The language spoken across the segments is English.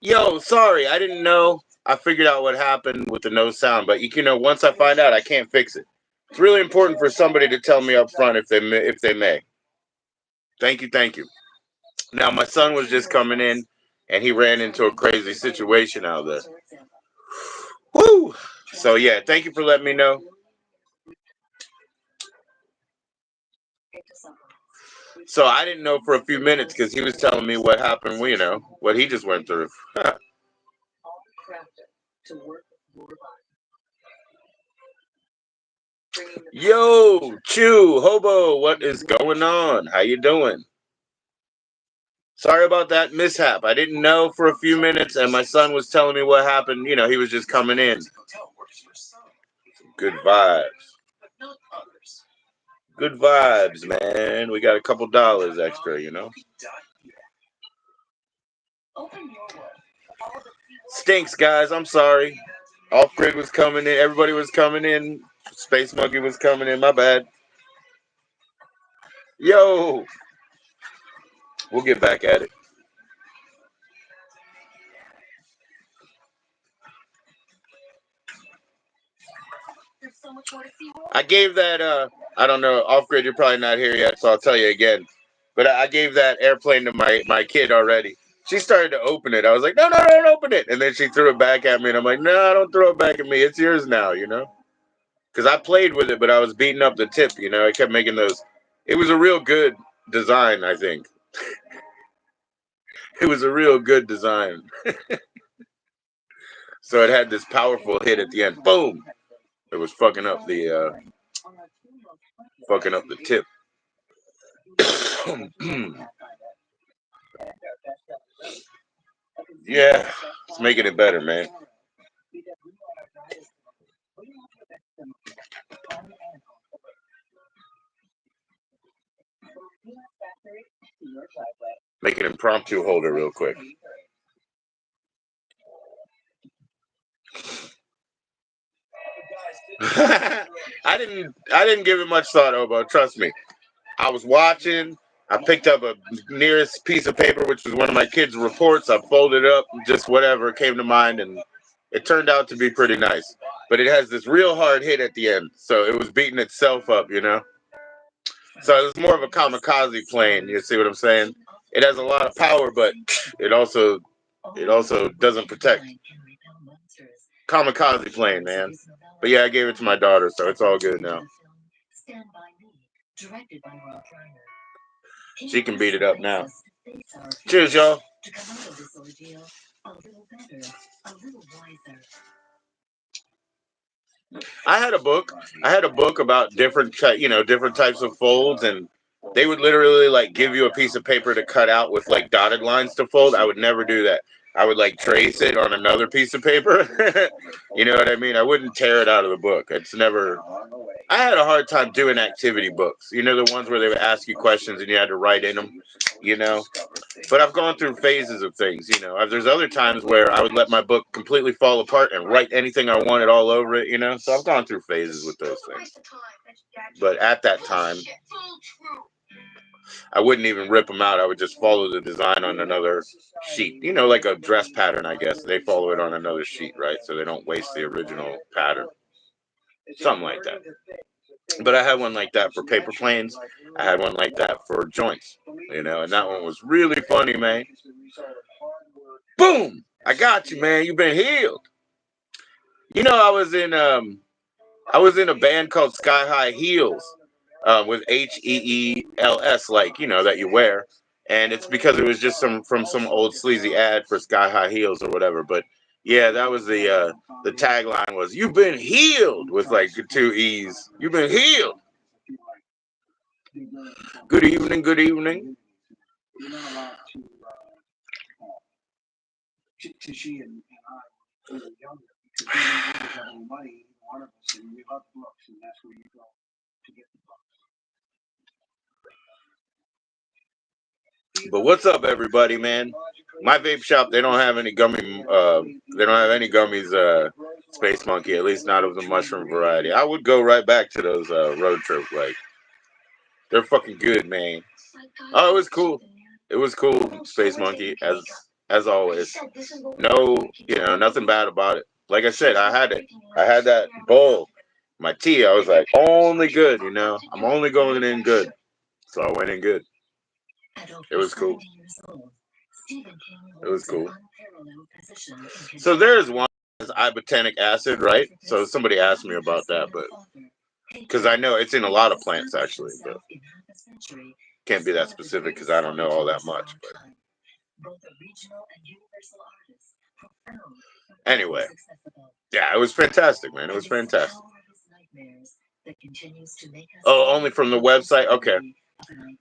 Yo, sorry, I didn't know. I figured out what happened with the no sound, but once I find out, I can't fix it. It's really important for somebody to tell me up front if they may. Thank you, thank you. Now my son was just coming in, and he ran into a crazy situation out there. Woo! So yeah, thank you for letting me know. So I didn't know for a few minutes because he was telling me what happened. What he just went through. Yo, Chew, Hobo, what is going on? How you doing? Sorry about that mishap. I didn't know for a few minutes, and my son was telling me what happened. He was just coming in. Good vibes. Good vibes, man. We got a couple dollars extra. Stinks, guys. I'm sorry. Off grid was coming in. Everybody was coming in. Space Monkey was coming in. My bad. Yo, we'll get back at it. I gave that. I don't know. Off grid, you're probably not here yet, so I'll tell you again. But I gave that airplane to my kid already. She started to open it. I was like, no, no, don't open it. And then she threw it back at me, and I'm like, no, don't throw it back at me. It's yours now. Because I played with it, but I was beating up the tip. I kept making those. It was a real good design, I think. It was a real good design. So it had this powerful hit at the end. Boom! It was fucking up the tip. Yeah, it's making it better, man. Make an impromptu holder real quick. I didn't give it much thought, Obo. Trust me. I was watching. I picked up a nearest piece of paper, which was one of my kids' reports. I folded it up, just whatever came to mind, and it turned out to be pretty nice. But it has this real hard hit at the end, so it was beating itself up. So it was more of a kamikaze plane. You see what I'm saying? It has a lot of power, but it also doesn't protect. Kamikaze plane, man. But yeah, I gave it to my daughter, so it's all good now. She can beat it up now. Cheers, y'all. I had a book. I had a book about different types of folds, and they would literally like give you a piece of paper to cut out with like dotted lines to fold. I would never do that. I would like trace it on another piece of paper. You know what I mean? I wouldn't tear it out of the book. It's never. I had a hard time doing activity books. The ones where they would ask you questions and you had to write in them. You know, but I've gone through phases of things. There's other times where I would let my book completely fall apart and write anything I wanted all over it. So I've gone through phases with those things. But at that time, I wouldn't even rip them out. I would just follow the design on another sheet. Like a dress pattern, I guess. They follow it on another sheet, right? So they don't waste the original pattern. Something like that. But I had one like that for paper planes. I had one like that for joints. And that one was really funny, man. Boom! I got you, man. You've been healed. I was in a band called Sky High Heels, with HEELS, like that you wear, and it's because it was just from some old sleazy ad for Sky High Heels or whatever. But yeah, that was the tagline was "You've been healed" with like two E's. You've been healed. Good evening. Good evening. But what's up, everybody, man? My vape shop, they don't have any gummy. They don't have any gummies. Space Monkey, at least not of the mushroom variety. I would go right back to those road trips. Like they're fucking good, man. Oh, it was cool. It was cool, Space Monkey. As as always. No, nothing bad about it. Like I said, I had it. I had that bowl, my tea. I was like, only good, I'm only going in good. So I went in good. It was cool. It was cool. So there's one ibotenic acid, right? So somebody asked me about that, but because I know it's in a lot of plants actually, but can't be that specific because I don't know all that much. But anyway, yeah, it was fantastic, man. It was fantastic. Oh, only from the website? Okay.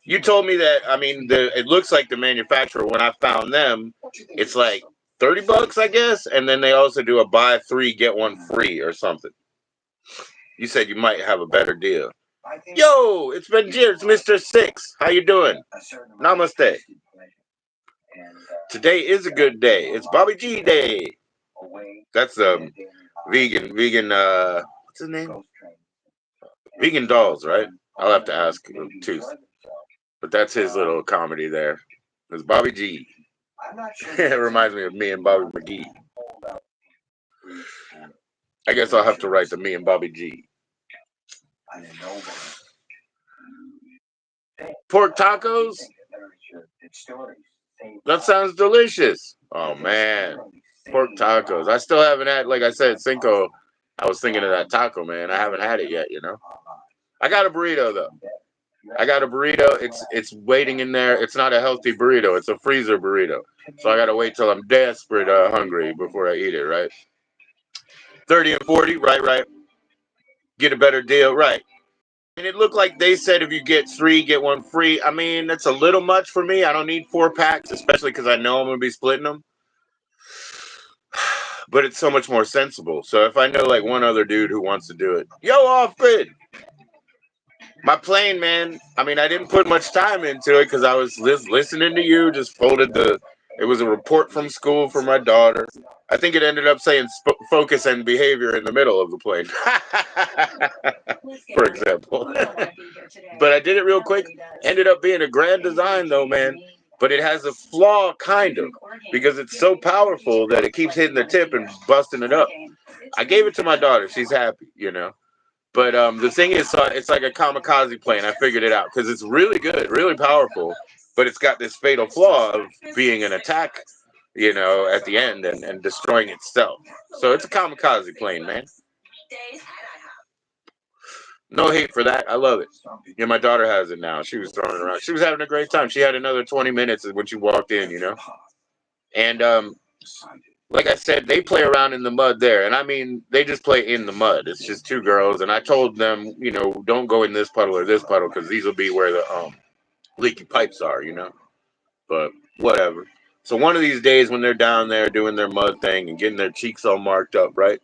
You told me that, I mean, it looks like the manufacturer, when I found them, it's like $30, I guess, and then they also do a buy 3, get 1 free or something. You said you might have a better deal. Yo, it's been years, Mr. Six. How you doing? Namaste. Today is a good day. It's Bobby G Day. That's vegan, what's his name? Vegan Dolls, right? I'll have to ask too. But that's his little comedy there. It's Bobby G. It reminds me of me and Bobby McGee. I guess I'll have to write the me and Bobby G. Pork tacos? That sounds delicious. Oh, man. Pork tacos. I still haven't had, like I said, Cinco. I was thinking of that taco, man. I haven't had it yet, I got a burrito, though. I got a burrito. It's waiting in there. It's not a healthy burrito. It's a freezer burrito. So I got to wait till I'm desperate hungry before I eat it, right? 30 and 40, right. Get a better deal, right. And it looked like they said if you get 3, get 1 free. I mean, that's a little much for me. I don't need 4 packs, especially because I know I'm going to be splitting them. But it's so much more sensible. So if I know like one other dude who wants to do it, yo, off grid. My plane, man. I mean, I didn't put much time into it because I was listening to you. Just folded it was a report from school for my daughter. I think it ended up saying focus and behavior in the middle of the plane, for example. But I did it real quick. Ended up being a grand design, though, man. But it has a flaw, kind of, because it's so powerful that it keeps hitting the tip and busting it up. I gave it to my daughter. She's happy, But the thing is, it's like a kamikaze plane. I figured it out because it's really good, really powerful, but it's got this fatal flaw of being an attack, at the end and destroying itself. So it's a kamikaze plane, man. No hate for that. I love it. Yeah, my daughter has it now. She was throwing it around. She was having a great time. She had another 20 minutes when she walked in, And like I said, they play around in the mud there. And I mean, they just play in the mud. It's just 2 girls. And I told them, don't go in this puddle or this puddle because these will be where the leaky pipes are, But whatever. So one of these days when they're down there doing their mud thing and getting their cheeks all marked up, right?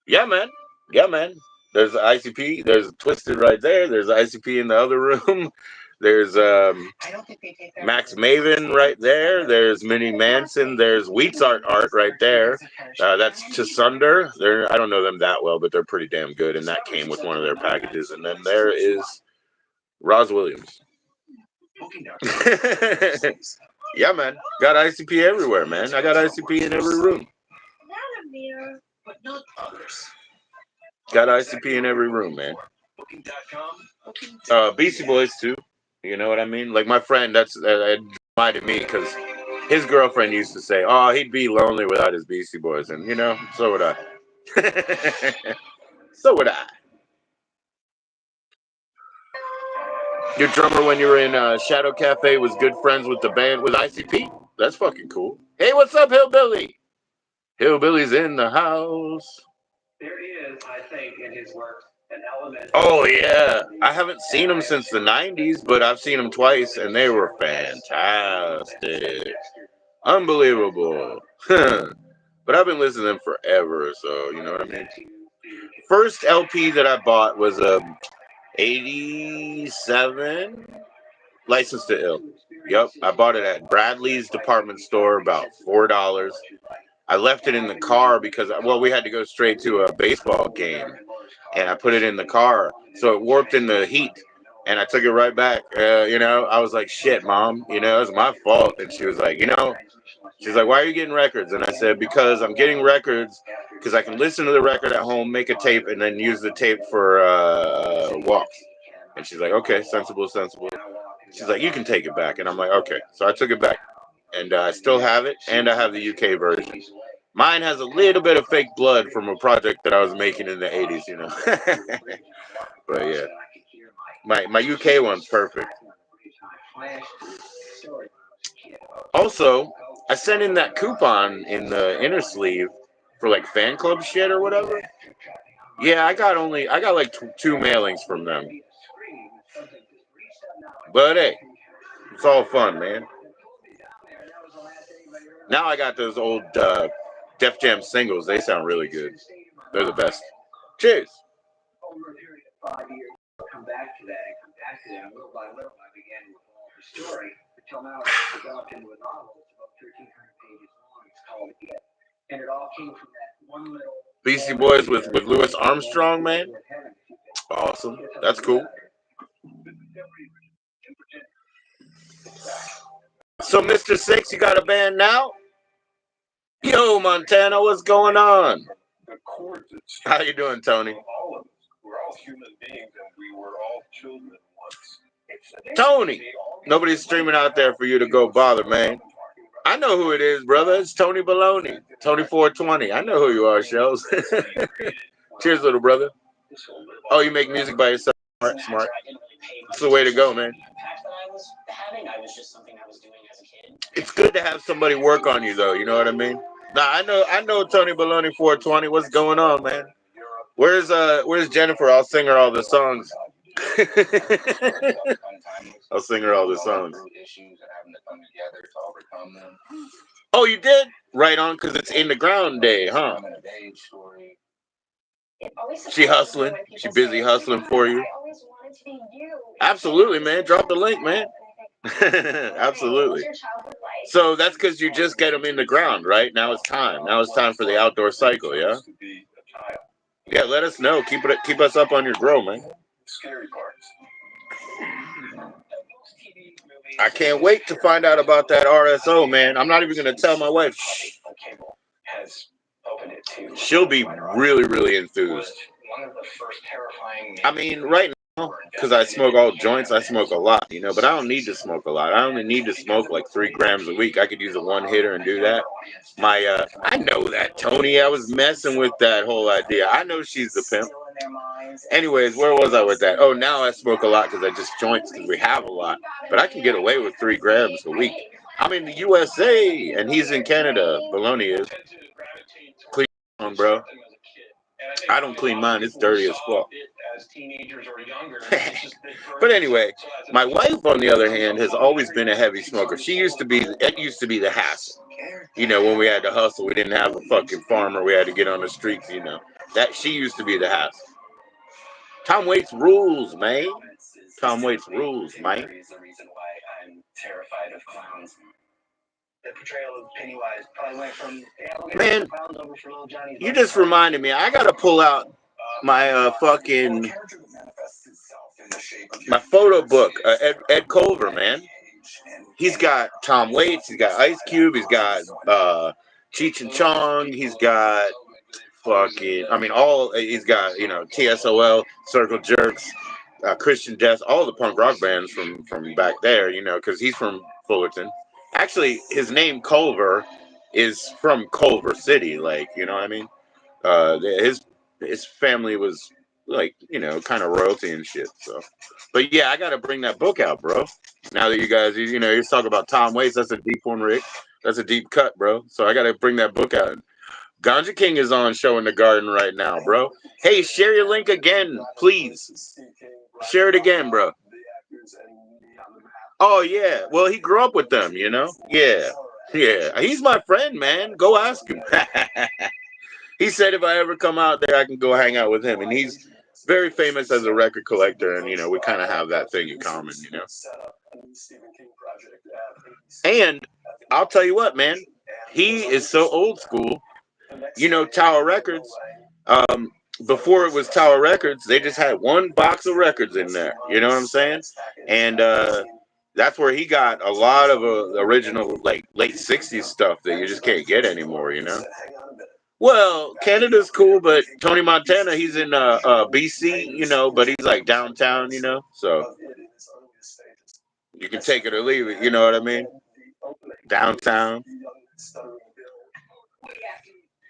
Yeah, man. Yeah, man. There's ICP. There's Twisted right there. There's ICP in the other room. There's Max Maven right there. There's Minnie Manson. There's Wheats Art right there. That's Tsunder. I don't know them that well, but they're pretty damn good. And that came with one of their packages. And then there is Roz Williams. Yeah, man. Got ICP everywhere, man. I got ICP in every room. Got ICP in every room, man. Beastie Boys too. You know what I mean? Like my friend, that reminded me because his girlfriend used to say, "Oh, he'd be lonely without his Beastie Boys," and so would I. So would I. Your drummer when you were in Shadow Cafe was good friends with the band with ICP. That's fucking cool. Hey, what's up, Hillbilly? Hillbilly's in the house. There is, I think, in his work. Oh yeah, I haven't seen them since the 90s, but I've seen them twice and they were fantastic. Unbelievable. But I've been listening to them forever, so you know what I mean? First LP that I bought was 87 License to Ill. Yep, I bought it at Bradley's department store, about $4. I left it in the car because, we had to go straight to a baseball game. And I put it in the car, so it warped in the heat. And I took it right back. I was like, shit, Mom, it was my fault. And she was like, She's like, why are you getting records? And I said, because I'm getting records because I can listen to the record at home, make a tape, and then use the tape for walks. And she's like, okay, sensible, sensible. She's like, you can take it back. And I'm like, okay. So I took it back. And I still have it, and I have the UK version. Mine has a little bit of fake blood from a project that I was making in the 80s, you know. But yeah, my UK one's perfect. Also, I sent in that coupon in the inner sleeve for like fan club shit or whatever. Yeah, I got like two mailings from them. But hey, it's all fun, man. Now I got those old Def Jam singles. They sound really good. They're the best. Cheers. Beastie Boys with Louis Armstrong, man. Awesome. That's cool. So, Mr. Six, you got a band now? Yo, Montana, what's going on? How you doing, Tony? We're all human beings and we were all children once. Tony! Nobody's streaming out there for you to go bother, man. I know who it is, brother. It's Tony Baloney. Tony 420. I know who you are, Shells. Cheers, little brother. Oh, you make music by yourself? Smart, smart. It's the way to go, man. It's good to have somebody work on you, though. You know what I mean? Nah, I know Tony Baloney 420. What's going on, man? Where's Jennifer? I'll sing her all the songs. I'll sing her all the songs. Oh, you did? Right on, because it's in the ground day, huh? She hustling. She busy hustling for you. Absolutely, man. Drop the link, man. Absolutely. So that's because you just get them in the ground, right? Now it's time. Now it's time for the outdoor cycle, yeah? Yeah, let us know. Keep us up on your grow, man. I can't wait to find out about that RSO, man. I'm not even gonna tell my wife. She'll be really, really enthused. I mean, right now, because I smoke all joints, I smoke a lot, you know, but I don't need to smoke a lot. I only need to smoke like 3 grams a week. I could use a one hitter and do that. I know that, Tony. I was messing with that whole idea. I know she's the pimp. Anyways, where was I with that? Oh, now I smoke a lot because I just joints because we have a lot. But I can get away with 3 grams a week. I'm in the USA and he's in Canada. Baloney is. Clean on, bro. I don't clean mine. It's dirty as fuck. But anyway, my wife, on the other hand, has always been a heavy smoker. It used to be the hassle. You know, when we had to hustle, we didn't have a fucking farmer. We had to get on the streets, you know. That she used to be the hassle. Tom Waits rules, man. Tom Waits rules, man. Man, you just reminded me. I gotta pull out my my photo book. Ed Culver, man. He's got Tom Waits. He's got Ice Cube. He's got Cheech and Chong. He's got he's got, you know, TSOL, Circle Jerks, Christian Death, all the punk rock bands from back there, you know, because he's from Fullerton. Actually, his name Culver is from Culver City, like, you know what I mean? His family was like, you know, kind of royalty and shit. So, but yeah, I gotta bring that book out, bro. Now that you guys, you know, you're talking about Tom Waits, that's a deep one, Rick. That's a deep cut, bro. So I gotta bring that book out. Ganja King is on Show in the Garden right now, bro. Hey, share your link again, please. Share it again, bro. Oh yeah. Well, he grew up with them, you know. Yeah. Yeah. He's my friend, man. Go ask him. He said if I ever come out there, I can go hang out with him. And he's very famous as a record collector. And, you know, we kind of have that thing in common, you know. And I'll tell you what, man. He is so old school. You know, Tower Records, before it was Tower Records, they just had one box of records in there. You know what I'm saying? And That's where he got a lot of original like late '60s stuff that you just can't get anymore. Well, Canada's cool, but Tony Montana, he's in BC, but he's like downtown, so you can take it or leave it. You know what I mean? Downtown,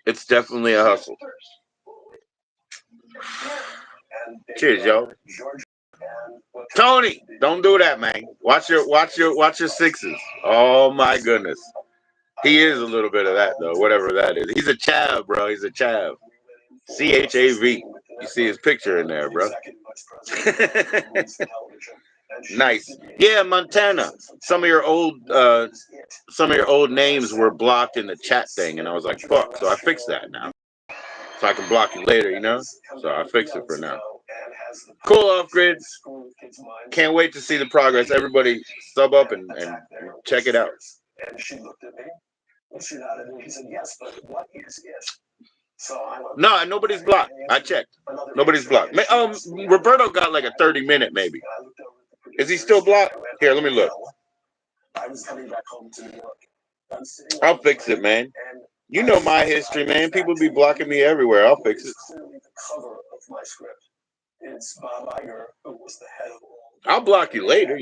it's definitely a hustle. Cheers, yo. Tony, don't do that, man. Watch your sixes. Oh my goodness. He is a little bit of that though, whatever that is. He's a chav, bro. He's a chav. CHAV. You see his picture in there, bro. Nice. Yeah, Montana. Some of your old names were blocked in the chat thing, and I was like, fuck. So I fixed that now. So I can block you later, So I fixed it for now. Cool, off grid. Can't wait to see the progress. Everybody sub up and check it out. No, nobody's blocked. I checked. Nobody's blocked. Roberto got like a 30-minute maybe. Is he still blocked? Here, let me look. I'll fix it, man. You know my history, man. People be blocking me everywhere. I'll fix it. I'll block you later,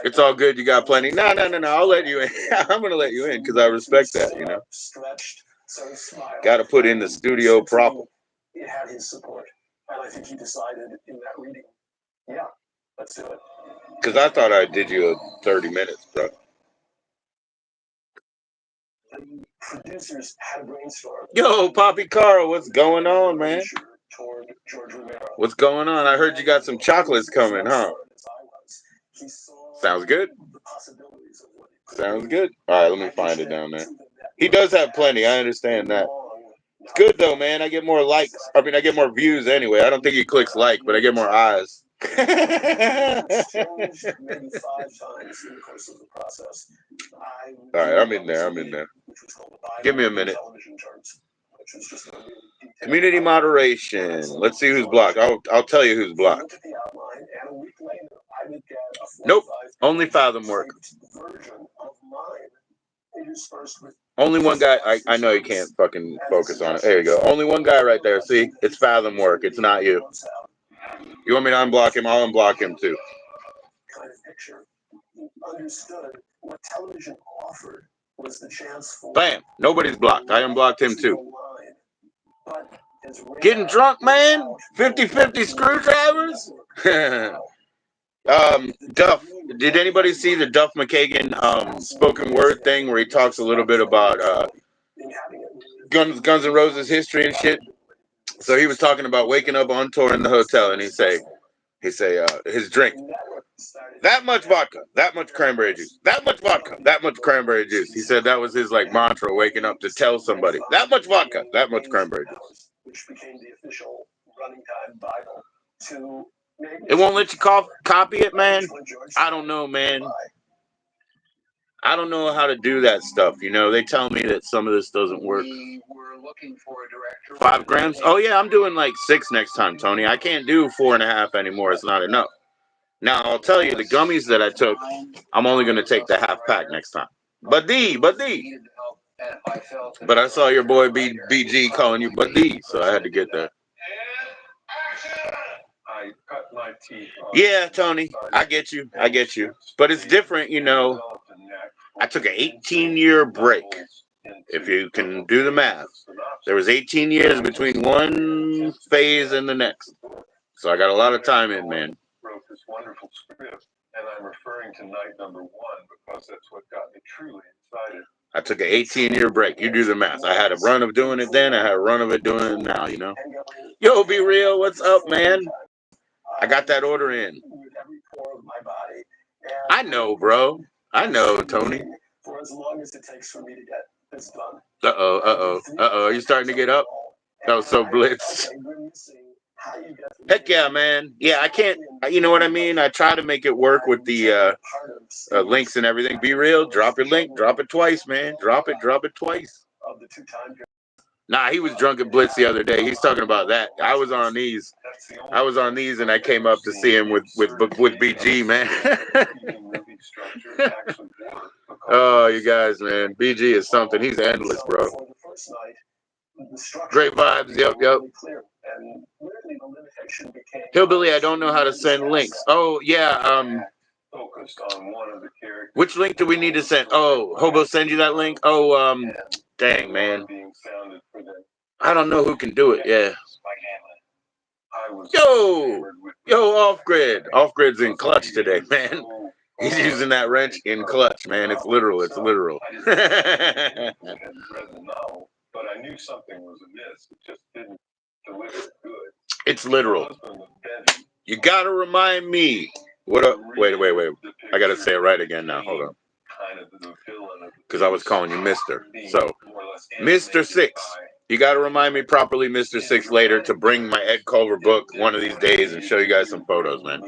It's all good. You got plenty. No. I'll let you in. I'm going to let you in because I respect that, Got to put in the studio proper. It had his support. And I think he decided in that reading, yeah, let's do it. Because I thought I did you a 30 minutes, bro. The producers had a brainstorm. Yo, Poppy Carl, what's going on, man? What's going on? I heard you got some chocolates coming, huh? Sounds good. Sounds good. All right, let me find it down there. He does have plenty. I understand that. It's good though, man. I get more likes. I mean, I get more views anyway. I don't think he clicks like, but I get more eyes. All right, I'm in there. Give me a minute. Community moderation. Let's see who's blocked. I'll tell you who's blocked. Nope. Only Fathom work. Only one guy. I know you can't fucking focus on it. There you go. Only one guy right there. See? It's Fathom work. It's not you. You want me to unblock him? I'll unblock him too. Bam. Nobody's blocked. I unblocked him too. Getting drunk, man? 50-50 screwdrivers? Duff. Did anybody see the Duff McKagan spoken word thing where he talks a little bit about Guns N' Roses history and shit? So he was talking about waking up on tour in the hotel, and he say his drink, that much vodka, that much cranberry juice, that much vodka, that much cranberry juice. He said that was his like mantra, waking up to tell somebody that much vodka, that much cranberry juice. Which became the official running time Bible to. It won't let you copy it, man. I don't know, man. I don't know how to do that stuff. They tell me that some of this doesn't work. 5 grams? Oh, yeah, I'm doing like 6 next time, Tony. I can't do 4.5 anymore. It's not enough. Now, I'll tell you, the gummies that I took, I'm only going to take the half pack next time. But I saw your boy BG calling you Buddy, so I had to get that. I cut my teeth. Yeah, Tony, I get you. But it's different, I took an 18-year break. If you can do the math, there was 18 years between one phase and the next. So I got a lot of time in, man. Wrote this wonderful script, and I'm referring to night number 1 because that's what got me truly excited. I took an 18-year break. You do the math. I had a run of doing it then. I had a run of it doing it now, Yo, Be Real, what's up, man? I got that order in. I know, bro. I know, Tony. For as long as it takes for me to get this done. Uh-oh. Are you starting to get up? That was so blitz. Heck yeah, man. Yeah, I can't, you know what I mean? I try to make it work with the links and everything. Be Real, drop your link. Drop it twice, man. Drop it twice. Nah, he was drunk at Blitz the other day. He's talking about that. I was on these, and I came up to see him with BG, man. Oh, you guys, man. BG is something. He's endless, bro. Great vibes. Yep. Hillbilly, I don't know how to send links. Oh, yeah. Which link do we need to send? Oh, Hobo send you that link? Oh, dang, man. I don't know who can do it. Yeah. Yo, off grid. Off grid's in clutch today, man. He's using that wrench in clutch, man. It's literal. It's literal. But I knew something was amiss. It just didn't deliver good. It's literal. You gotta remind me. What up? Wait. I gotta say it right again now. Hold on. Because I was calling you Mr. So, Mr. Six. You got to remind me properly, Mr. Six, later to bring my Ed Culver book one of these days and show you guys some photos, man.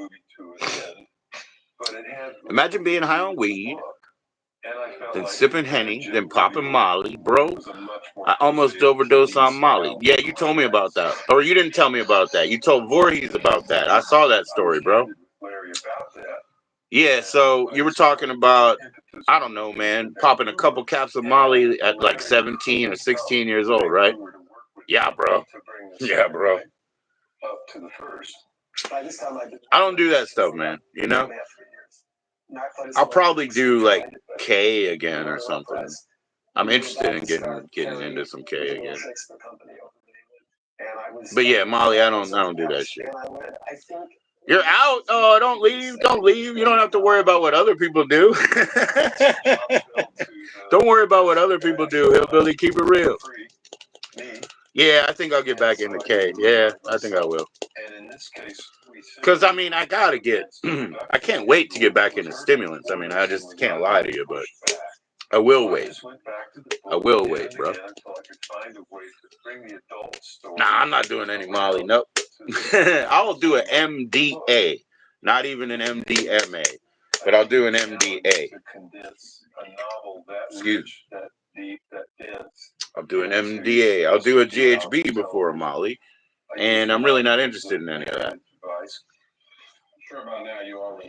Imagine being high on weed, then sipping Henny, then popping Molly. Bro, I almost overdosed on Molly. Yeah, you told me about that. Or you didn't tell me about that. You told Voorhees about that. I saw that story, bro. Yeah, so you were talking about, I don't know, man, popping a couple caps of Molly at like 17 or 16 years old, right? Yeah, bro. I don't do that stuff, man, you know? I'll probably do like K again or something. I'm interested in getting into some K again. But yeah, Molly, I don't do that shit. You're out. Oh, don't leave. Don't leave. You don't have to worry about what other people do. Don't worry about what other people do, Hillbilly. Keep it real. Yeah, I think I'll get back into K. Yeah, I think I will. Because, I mean, I gotta get, I can't wait to get back into stimulants. I mean, I just can't lie to you, but I will wait. I will wait, bro. Nah, I'm not doing any Molly. Nope. I'll do an MDA. Not even an MDMA. But I'll do an MDA. Excuse me. I'll do an MDA. I'll do a GHB before a Molly. And I'm really not interested in any of that.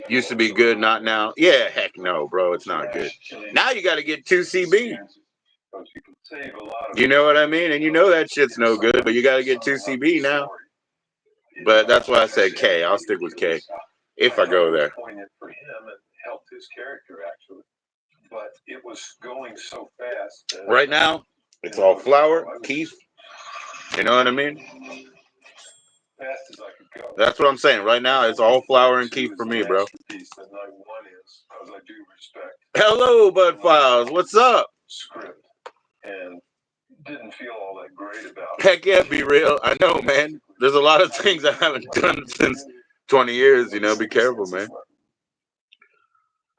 Used to be good, not now. Yeah, heck no, bro. It's not good. Now you got to get 2CB. You know what I mean? And you know that shit's no good, but you got to get 2CB now. But that's why I said K. I'll stick with K if I go there. Right now, it's all flour, keef. You know what I mean? That's what I'm saying. Right now, it's all flour and keef for me, bro. Hello, Bud Files. What's up? Didn't feel all that great about it. Heck yeah, be real. I know, man. There's a lot of things I haven't done since 20 years, you know. Be careful, man.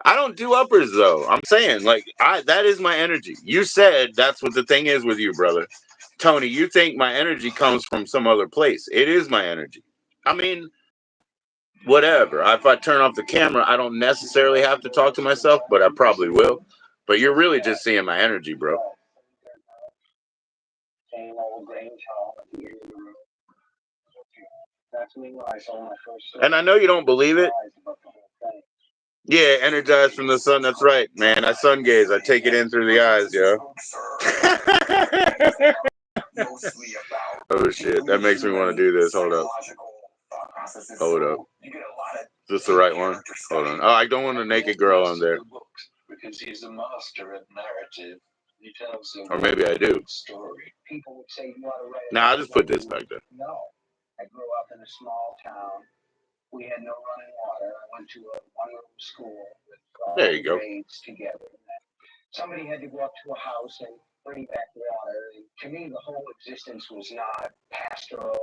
I don't do uppers, though. I'm saying, like, that is my energy. You said that's what the thing is with you, brother. Tony, you think my energy comes from some other place. It is my energy. I mean, whatever. If I turn off the camera, I don't necessarily have to talk to myself, but I probably will. But you're really just seeing my energy, bro. And I know you don't believe it. Yeah, energized from the sun. That's right, man. I sun gaze. I take it in through the eyes, yo. Oh shit, that makes me want to do this. Hold up. Is this the right one? Hold on. Oh, I don't want a naked girl on there. Or maybe I do. Nah, I'll just put this back there. I grew up in a small town. We had no running water. I went to a one-room school with there you go. Grades together. Somebody had to go up to a house and bring back water. To me, the whole existence was not pastoral.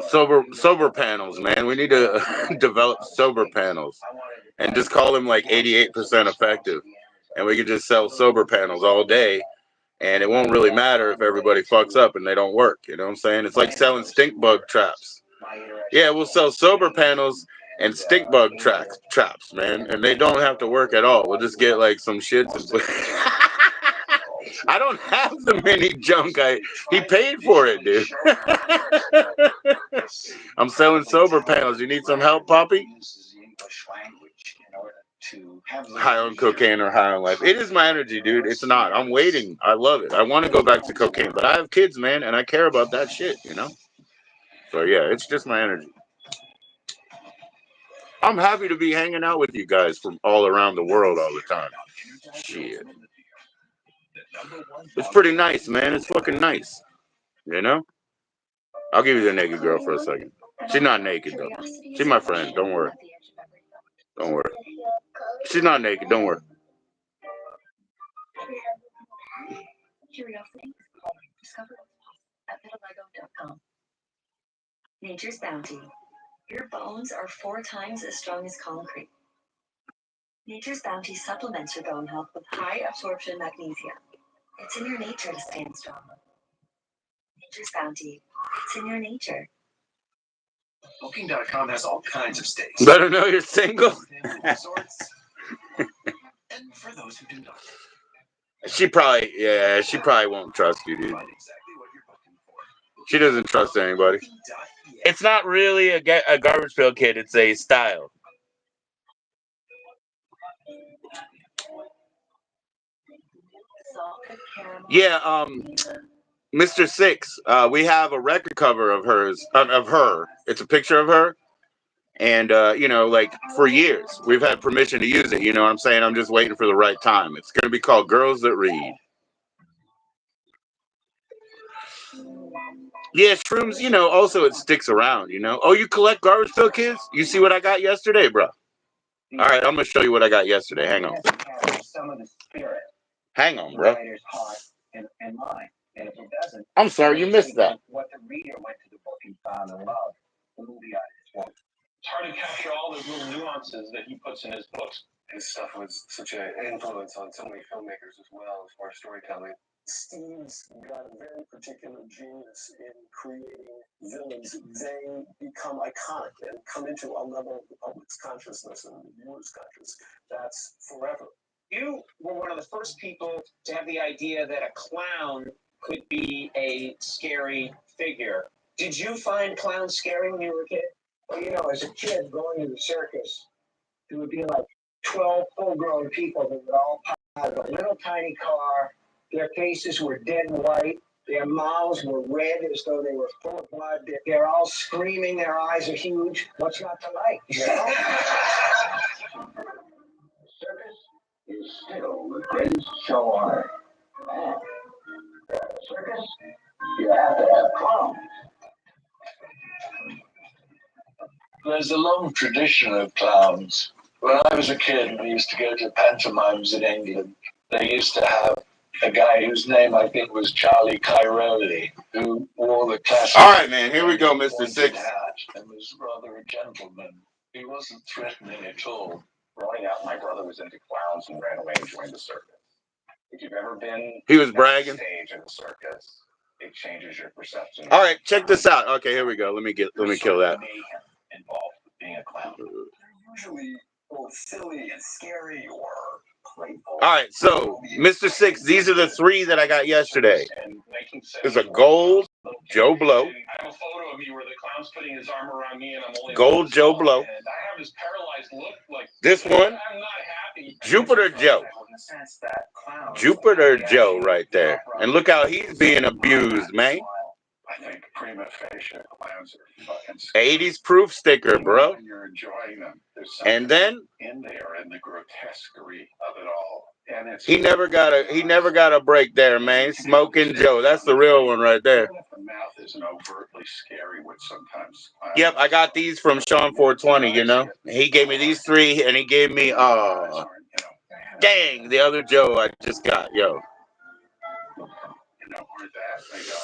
Sober panels, man. We need to develop sober panels and just call them like 88% effective. And we could just sell sober panels all day. And it won't really matter if everybody fucks up and they don't work. You know what I'm saying? It's like selling stink bug traps. Yeah, we'll sell sober panels and stink bug traps, man. And they don't have to work at all. We'll just get like some shits and I don't have the mini junk. He paid for it, dude. I'm selling sober panels. You need some help, Poppy? High on cocaine or high on life. It is my energy, dude. It's not. I'm waiting. I love it. I want to go back to cocaine, but I have kids, man, and I care about that shit, you know? So, yeah, it's just my energy. I'm happy to be hanging out with you guys from all around the world all the time. Shit. It's pretty nice, man. It's fucking nice. You know? I'll give you the naked girl for a second. She's not naked, though. She's my friend. Don't worry. Don't worry. She's not naked. Don't worry. Nature's Bounty. Your bones are 4 times as strong as concrete. Nature's Bounty supplements your bone health with high absorption magnesium. It's in your nature to stand strong. Nature's Bounty. It's in your nature. Booking.com has all kinds of stays. Better know you're single. And for those who do not. She probably won't trust you, dude. She doesn't trust anybody. It's not really a garbage pail kid. It's a style. Yeah, Mr. Six, we have a record cover of hers, of her. It's a picture of her. And, you know, like, for years, we've had permission to use it. You know what I'm saying? I'm just waiting for the right time. It's going to be called Girls That Read. Yeah, shrooms, you know, also it sticks around, you know. Oh, you collect garbage pail kids? You see what I got yesterday, bro? All right, I'm going to show you what I got yesterday. Hang on. Hang on, bro. I'm sorry, you missed that. It's hard to capture all those little nuances that he puts in his books. His stuff was such an influence on so many filmmakers as well as far as storytelling. Steve's got a very particular genius in creating villains. They become iconic and come into a level of the public's consciousness and the viewer's consciousness. That's forever. You were one of the first people to have the idea that a clown could be a scary figure. Did you find clowns scary when you were a kid? Well, you know, as a kid going to the circus, there would be like 12 full-grown people that would all have a little tiny car. Their faces were dead white. Their mouths were red as though they were full of blood. They're all screaming. Their eyes are huge. What's not to like? You know? Circus is still the greatest show on earth. And circus, you have to have clowns. There's a long tradition of clowns. When I was a kid, we used to go to pantomimes in England. They used to have a guy whose name I think was Charlie Cairoli, who wore the classic. All right, man. Here we go, Mr. Six. Hat and was rather a gentleman. He wasn't threatening at all. Growing up, my brother was into clowns and ran away and joined the circus. If you've ever been, he was bragging. Stage in the circus, it changes your perception. All right, check this out. Okay, here we go. Let me kill that. Involved with being a clown. They're usually both silly and scary or playful. All right, so Mr. Six, these are the 3 that I got yesterday. There's a gold Joe Blow. I have a photo of me where the clown's putting his arm around me and I'm only gold Joe Blow. And I have this paralyzed look like this one. I'm not happy. Jupiter Joe. Jupiter Joe right there. And look how he's being abused, man. I think prima facie clowns are fucking 80s proof sticker, bro. And you're enjoying them. And then in there in the grotesquerie of it all. And it's he never got a break there, man. Smoking Joe. That's the real one right there. Even if the mouth isn't overtly scary, which sometimes yep, I got these from Sean 420, you know. He gave me these 3 and he gave me dang, the other Joe I just got, yo. You know where that they go.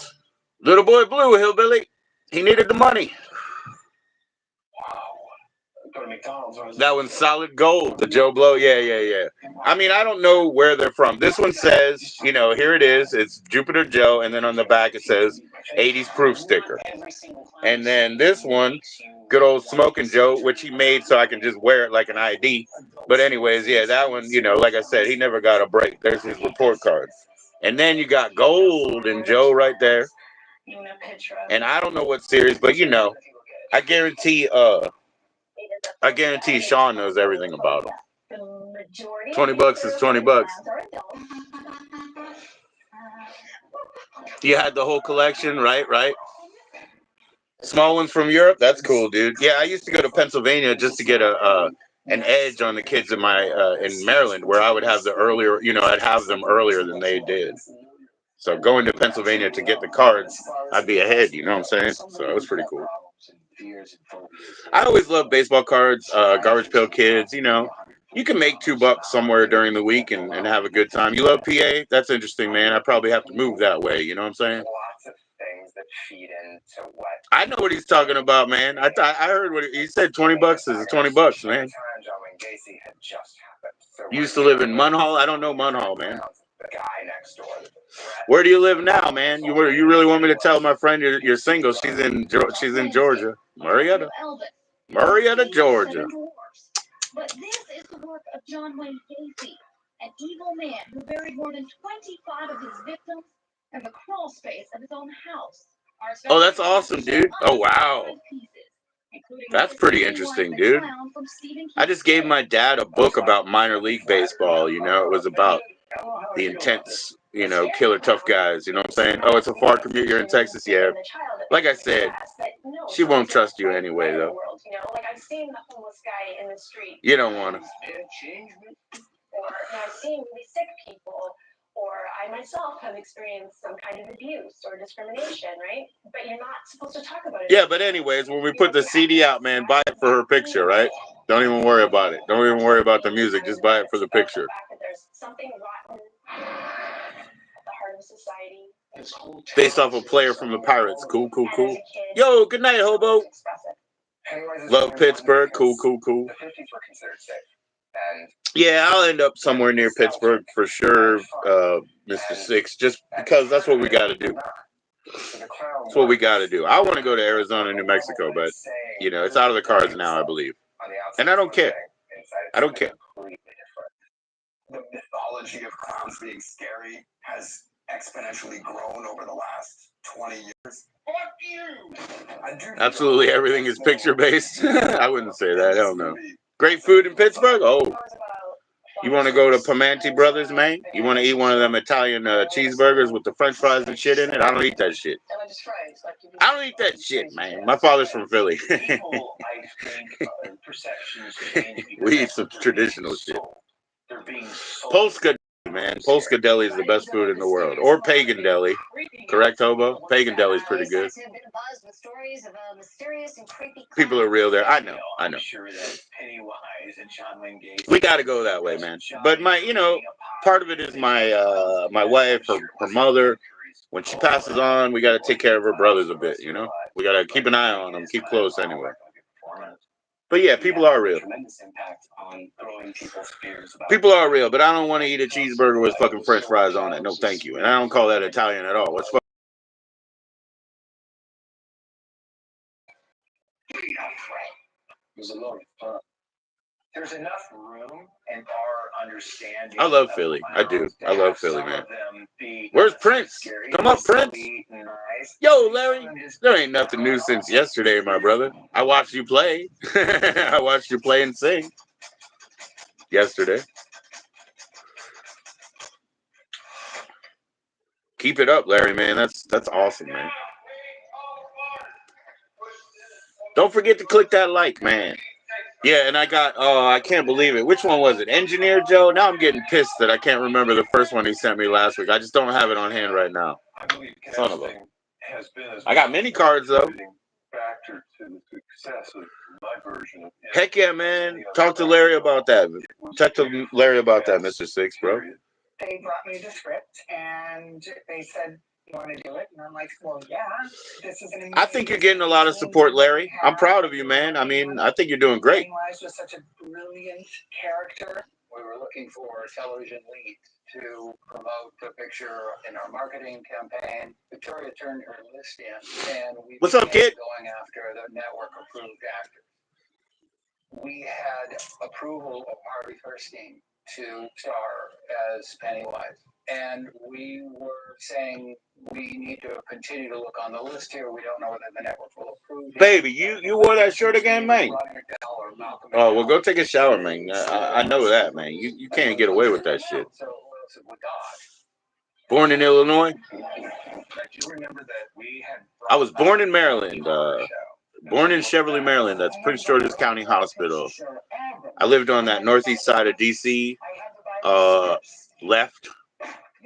Little boy blue, hillbilly. He needed the money. Wow. Go to McDonald's. That one's solid gold. The Joe Blow. Yeah. I mean, I don't know where they're from. This one says, you know, here it is. It's Jupiter Joe. And then on the back it says 80s proof sticker. And then this one, good old Smoking Joe, which he made so I can just wear it like an ID. But anyways, yeah, that one, you know, like I said, he never got a break. There's his report card. And then you got Gold and Joe right there. And I don't know what series, but you know, I guarantee Sean knows everything about them. $20 is $20. You had the whole collection, right? Right. Small ones from Europe. That's cool, dude. Yeah, I used to go to Pennsylvania just to get an edge on the kids in my in Maryland, where I would have the earlier, you know, I'd have them earlier than they did. So going to Pennsylvania to get the cards, I'd be ahead. You know what I'm saying? So it was pretty cool. I always loved baseball cards, Garbage Pail Kids. You know, you can make $2 somewhere during the week and have a good time. You love PA? That's interesting, man. I probably have to move that way. You know what I'm saying? Lots of things that feed into what. I know what he's talking about, man. I heard what he said. $20 is $20, man. You used to live in Munhall? I don't know Munhall, man. The guy next door. Where do you live now, man? You really want me to tell my friend you're single? She's in Georgia, Marietta, Georgia. But this is the work of John Wayne Gacy, an evil man who buried more than 25 of his victims in the crawl space of his own house. Oh, that's awesome, dude. Oh, wow. That's pretty interesting, dude. I just gave my dad a book about minor league baseball. You know, it was about the intense, you know, killer tough guys. You know what I'm saying? Oh, it's a far commute. You're in Texas, yeah. Like I said, she won't trust you anyway, though. Like I've seen the homeless guy in the street. You don't want to. Or I've seen really sick people, or I myself have experienced some kind of abuse or discrimination, right? But you're not supposed to talk about it. Yeah, but anyways, when we put the CD out, man, buy it for her picture, right? Don't even worry about it. Don't even worry about the music. Just buy it for the picture. There's something rotten at the heart of society. Based off a player from the Pirates. Cool, cool, cool. Yo, good night, hobo. Love Pittsburgh. Cool, cool, cool. The 50s were considered safe. Yeah, I'll end up somewhere near Pittsburgh for sure, Mr. Six, just because that's what we got to do. That's what we got to do. I want to go to Arizona, New Mexico, but, you know, it's out of the cards now, I believe. And I don't care. I don't care. The mythology of clowns being scary has exponentially grown over the last 20 years. Fuck you! Absolutely everything is picture-based. I wouldn't say that. Hell no. Great food in Pittsburgh? Oh. You want to go to Pamanti Brothers, man? You want to eat one of them Italian cheeseburgers with the french fries and shit in it? I don't eat that shit. I don't eat that shit, man. My father's from Philly. We eat some traditional shit. Polska, man. Polska deli is the best food in the world. Or pagan deli. Correct, hobo? Pagan deli is pretty good. People are real there. I know. We got to go that way, man. But my, you know, part of it is my my wife, her mother. When she passes on, we got to take care of her brothers a bit, you know? We got to keep an eye on them, keep close anyway. But yeah, people are real. People are real, but I don't want to eat a cheeseburger with fucking french fries on it. No, thank you. And I don't call that Italian at all. What's fucking... There's a lot of fun. There's enough room in our understanding. I love Philly. I do. I love Philly, man. Where's Prince? Come up, Prince. Yo, Larry. There ain't nothing new since yesterday, my brother. I watched you play. I watched you play and sing yesterday. Keep it up, Larry, man. That's awesome, man. Don't forget to click that like, man. Yeah, and I got, oh, I can't believe it. Which one was it? Engineer Joe? Now I'm getting pissed that I can't remember the first one he sent me last week. I just don't have it on hand right now. Son of a. I got mini cards, though. Heck yeah, man. Talk to Larry about that. Talk to Larry about that, Mr. Six, bro. They brought me the script, and they said, you want to do it? And I'm like, well, yeah. This is an I think you're getting a lot of support, Larry. I'm proud of you, man. I mean, I think you're doing great. Pennywise was such a brilliant character. We were looking for television leads to promote the picture in our marketing campaign. Victoria turned her list in, and we What's up, kid? Going after the network-approved actors. We had approval of Harvey Fierstein to star as Pennywise. And we were saying we need to continue to look on the list here. We don't know whether the network will approve. Baby, you wore that shirt again, man? Oh, well, go take a shower, man. I know that, man. You can't get away with that shit. Born in Illinois? I was born in Maryland. Born in Cheverly, Maryland. That's Prince George's County Hospital. I lived on that northeast side of D.C. Left.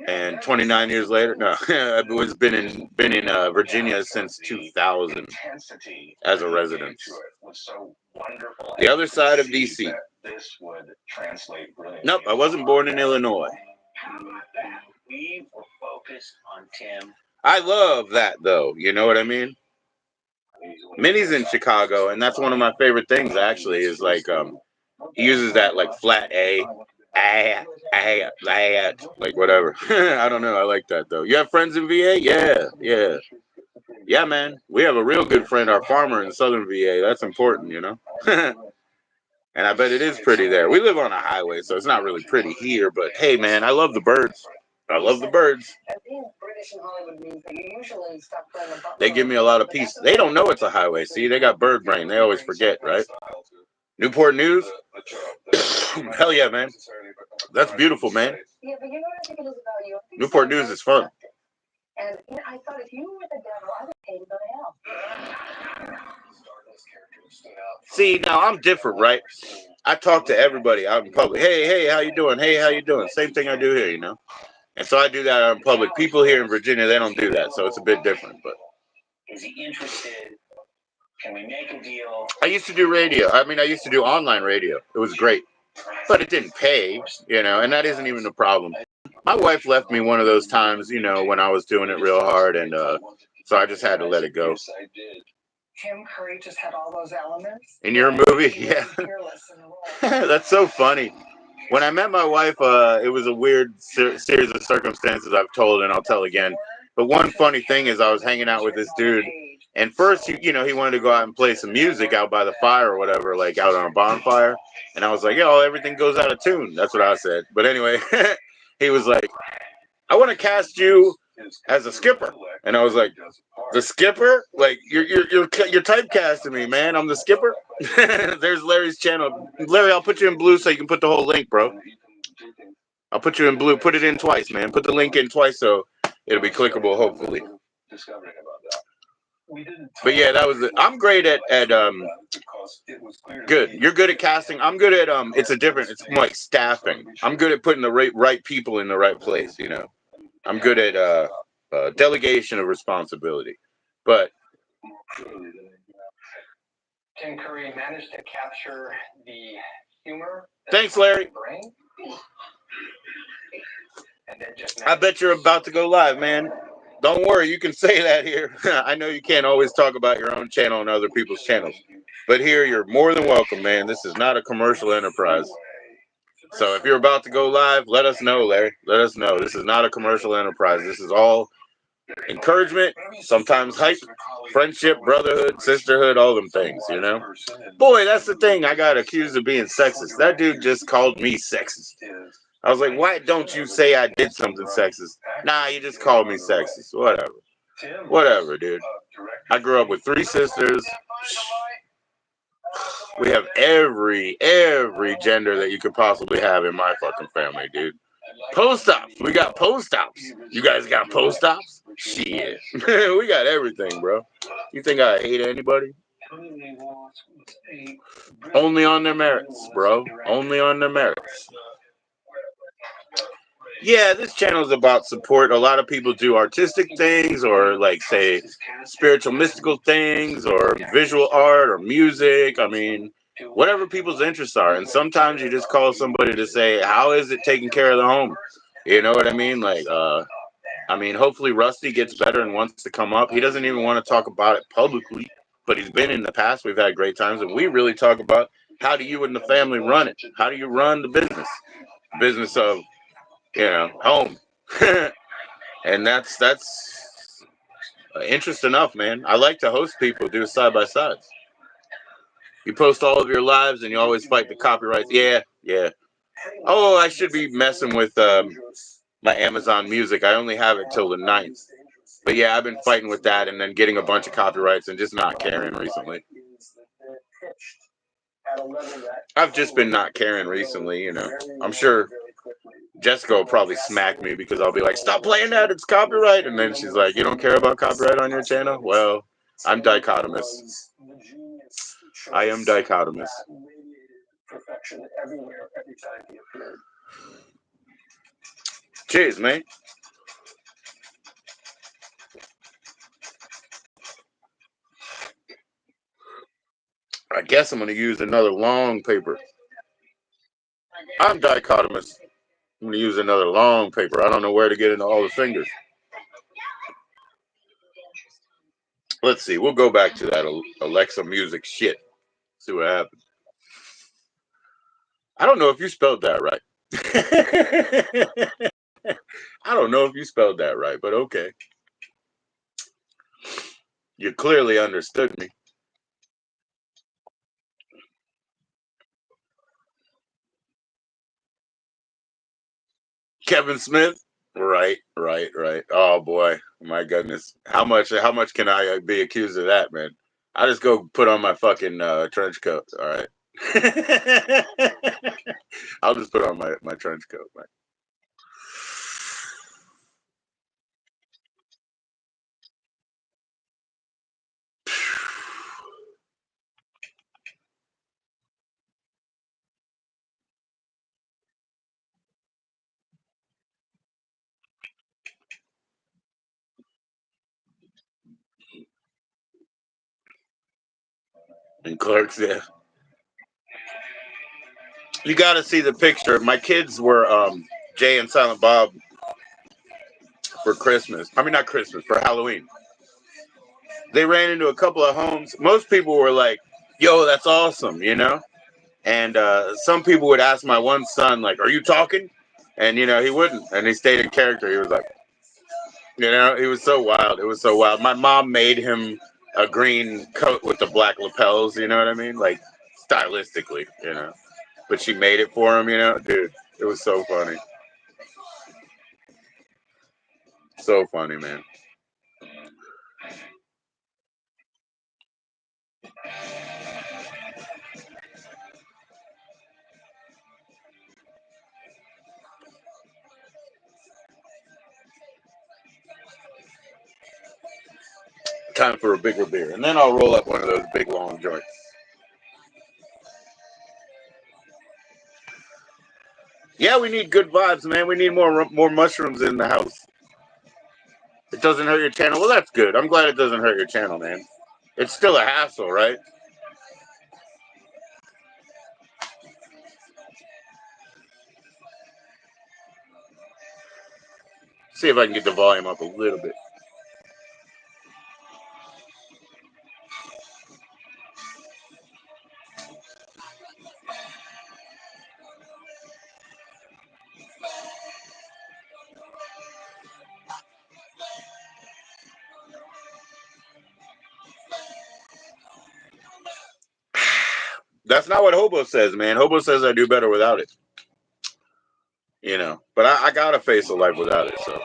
And 29 years later, no, I've been in Virginia since 2000 as a resident. The other side of DC. Nope, I wasn't born in Illinois. We were focused on Tim. I love that though. You know what I mean? Minnie's in Chicago, and that's one of my favorite things. Actually, is like he uses that like flat A. Like whatever. I don't know. I like that though. You have friends in VA? Yeah, man. We have a real good friend, our farmer in Southern VA. That's important, you know. And I bet it is pretty there. We live on a highway, so it's not really pretty here. But hey, man, I love the birds. I love the birds. They give me a lot of peace. They don't know it's a highway. See, they got bird brain. They always forget, right? Newport News? Hell yeah, man. That's beautiful, man. Yeah, but you know what I think it is about you? Newport News is fun. And you know, I thought if you were the devil, I would pay to go to hell. See, now I'm different, right? I talk to everybody out in public. Hey, how you doing? Hey, how you doing? Same thing I do here, you know? And so I do that out in public. People here in Virginia, they don't do that, so it's a bit different. But is he interested? Can we make a deal? I used to do radio. I mean, I used to do online radio. It was great. But it didn't pay, you know, and that isn't even the problem. My wife left me one of those times, you know, when I was doing it real hard, and so I just had to let it go. Tim Curry just had all those elements. In your movie? Yeah. That's so funny. When I met my wife, it was a weird series of circumstances I've told, and I'll tell again. But one funny thing is I was hanging out with this dude, and first, you know, he wanted to go out and play some music out by the fire or whatever, like out on a bonfire. And I was like, yo, everything goes out of tune. That's what I said. But anyway, he was like, I want to cast you as a skipper. And I was like, the skipper? Like, you're typecasting me, man. I'm the skipper. There's Larry's channel. Larry, I'll put you in blue so you can put the whole link, bro. I'll put you in blue. Put it in twice, man. Put the link in twice so it'll be clickable, hopefully. But yeah, that was it. I'm great at good. You're good at casting. I'm good at it's more like staffing. I'm good at putting the right people in the right place, you know. I'm good at delegation of responsibility. But Tim Curry managed to capture the humor. Thanks, Larry. I bet you're about to go live, man. Don't worry, you can say that here. I know you can't always talk about your own channel and other people's channels. But here, you're more than welcome, man. This is not a commercial enterprise. So if you're about to go live, let us know, Larry. Let us know. This is not a commercial enterprise. This is all encouragement, sometimes hype, friendship, brotherhood, sisterhood, all them things, you know? Boy, that's the thing. I got accused of being sexist. That dude just called me sexist. I was like, why don't you say I did something sexist? Nah, you just called me sexist. Whatever. Whatever, dude. I grew up with 3 sisters. We have every gender that you could possibly have in my fucking family, dude. Post-ops. We got post-ops. You guys got post-ops? Shit. We got everything, bro. You think I hate anybody? Only on their merits, bro. Only on their merits. Yeah, this channel is about support. A lot of people do artistic things or like say spiritual mystical things or visual art or music. I mean, whatever people's interests are. And sometimes you just call somebody to say, how is it taking care of the home? You know what I mean? Like, I mean, hopefully Rusty gets better and wants to come up. He doesn't even want to talk about it publicly, but he's been in the past. We've had great times, and we really talk about how do you and the family run it? How do you run the business of, you know, home? And that's interest enough, man. I like to host people, do side-by-sides. You post all of your lives, and you always fight the copyrights. Yeah. Oh, I should be messing with my Amazon Music. I only have it till the 9th. But yeah, I've been fighting with that and then getting a bunch of copyrights and just not caring recently. I've just been not caring recently, you know. I'm sure Jessica will probably smack me because I'll be like, stop playing that, it's copyright. And then she's like, you don't care about copyright on your channel? Well, I'm dichotomous. I am dichotomous. Perfection everywhere, every time he appeared. Cheers, man. I guess I'm going to use another long paper. I'm dichotomous. I'm going to use another long paper. I don't know where to get into all the fingers. Let's see. We'll go back to that Alexa music shit. See what happens. I don't know if you spelled that right. I don't know if you spelled that right, but okay. You clearly understood me. Kevin Smith? Right. Oh boy, my goodness. How much can I be accused of that, man? I just go put on my fucking trench coat. All right. I'll just put on my trench coat, man. And Clerks, yeah. You got to see the picture. My kids were Jay and Silent Bob for Christmas. I mean, not Christmas, for Halloween. They ran into a couple of homes. Most people were like, yo, that's awesome, you know? And some people would ask my one son, like, are you talking? And, you know, he wouldn't. And he stayed in character. He was like, you know, it was so wild. It was so wild. My mom made him a green coat with the black lapels, you know what I mean? Like, stylistically, you know? But she made it for him, you know? Dude, it was so funny. So funny, man. Time for a bigger beer. And then I'll roll up one of those big, long joints. Yeah, we need good vibes, man. We need more mushrooms in the house. It doesn't hurt your channel. Well, that's good. I'm glad it doesn't hurt your channel, man. It's still a hassle, right? See if I can get the volume up a little bit. That's not what Hobo says, man. Hobo says I do better without it. You know, but I gotta face a life without it, so.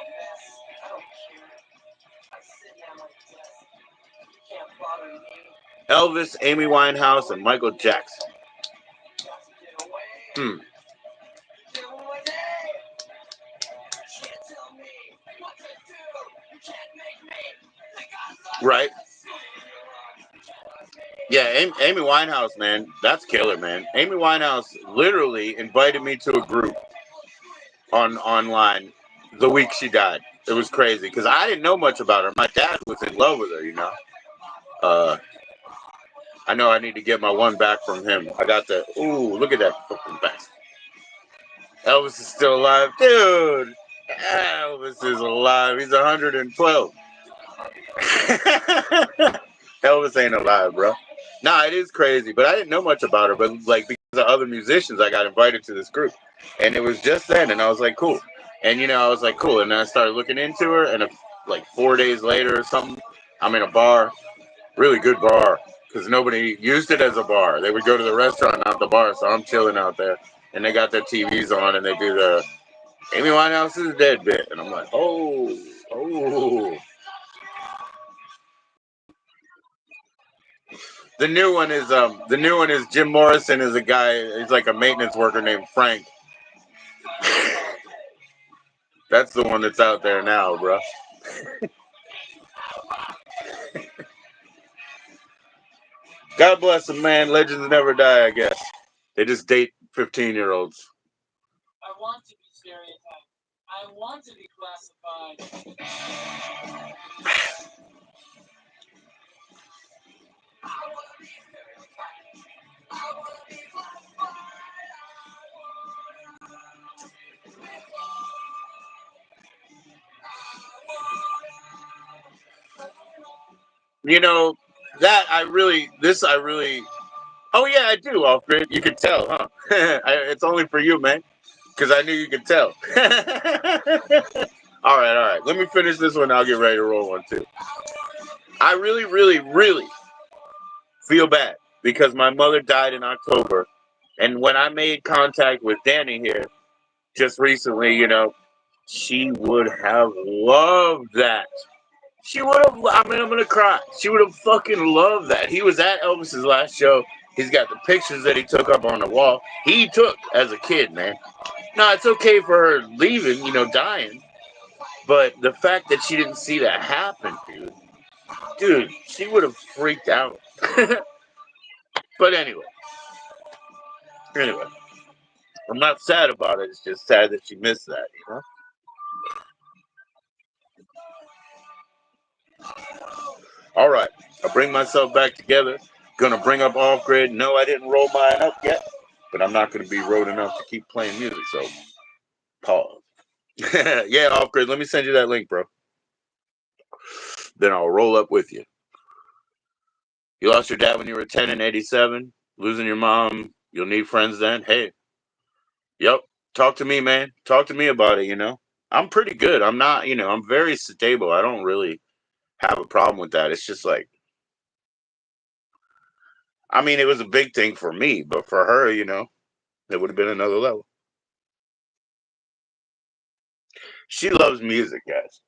Elvis, Amy Winehouse, and Michael Jackson. Right. Yeah, Amy Winehouse, man, that's killer, man. Amy Winehouse literally invited me to a group online the week she died. It was crazy because I didn't know much about her. My dad was in love with her, you know. I know I need to get my one back from him. I got the, ooh, look at that fucking back. Elvis is still alive. Dude, Elvis is alive. He's 112. Elvis ain't alive, bro. Nah, it is crazy, but I didn't know much about her. But like because of other musicians, I got invited to this group, and it was just then, and I was like, cool. And you know, I was like, cool. And then I started looking into her, and like 4 days later or something, I'm in a bar, really good bar, because nobody used it as a bar. They would go to the restaurant, not the bar. So I'm chilling out there, and they got their TVs on, and they do Amy Winehouse is dead bit. And I'm like, oh, oh. The new one is Jim Morrison is a guy, he's like a maintenance worker named Frank. That's the one that's out there now, bro. God bless them, man. Legends never die, I guess. They just date 15-year-olds. I want to be stereotyped. I want to be classified. You know, I really, oh yeah, I do, Alfred. You can tell, huh? It's only for you, man, because I knew you could tell. All right. Let me finish this one. I'll get ready to roll one too. I really, really, really feel bad because my mother died in October. And when I made contact with Danny here just recently, she would have loved that. She would have, I mean, I'm going to cry. She would have fucking loved that. He was at Elvis's last show. He's got the pictures that he took up on the wall. He took as a kid, man. No, it's okay for her leaving, dying. But the fact that she didn't see that happen, dude, she would have freaked out. But anyway, I'm not sad about it. It's just sad that she missed that. All right, I'll bring myself back together. Gonna bring up Off Grid. No, I didn't roll mine up yet, but I'm not gonna be road enough to keep playing music. So pause. Yeah, Off Grid. Let me send you that link, bro. Then I'll roll up with you. You lost your dad when you were 10 and 87. Losing your mom, you'll need friends then. Hey, yep. Talk to me, man. Talk to me about it. I'm pretty good. I'm not, I'm very stable. I don't really have a problem with that. It's just like, I mean, it was a big thing for me, but for her, it would have been another level. She loves music, guys.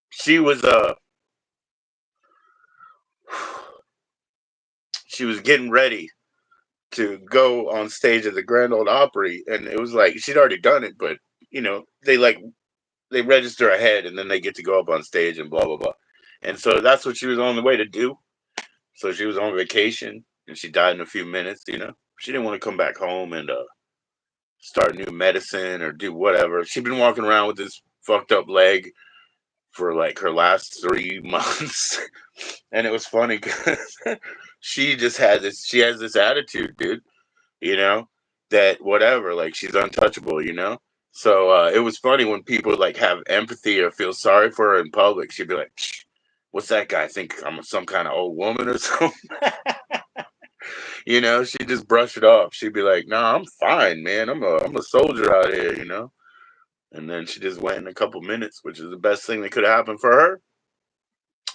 She was she was getting ready to go on stage at the Grand Ole Opry, and it was like she'd already done it, but they register ahead and then they get to go up on stage and blah blah blah. And so that's what she was on the way to do. So she was on vacation and she died in a few minutes. She didn't want to come back home and start new medicine or do whatever. She'd been walking around with this fucked up leg for like her last 3 months. And it was funny because she has this attitude, dude, that whatever, like she's untouchable. So it was funny when people like have empathy or feel sorry for her in public. She'd be like, what's that guy think I'm some kind of old woman or something? She'd just brush it off. She'd be like, nah, I'm fine, man. I'm a soldier out here. And then she just went in a couple minutes, which is the best thing that could have happened for her.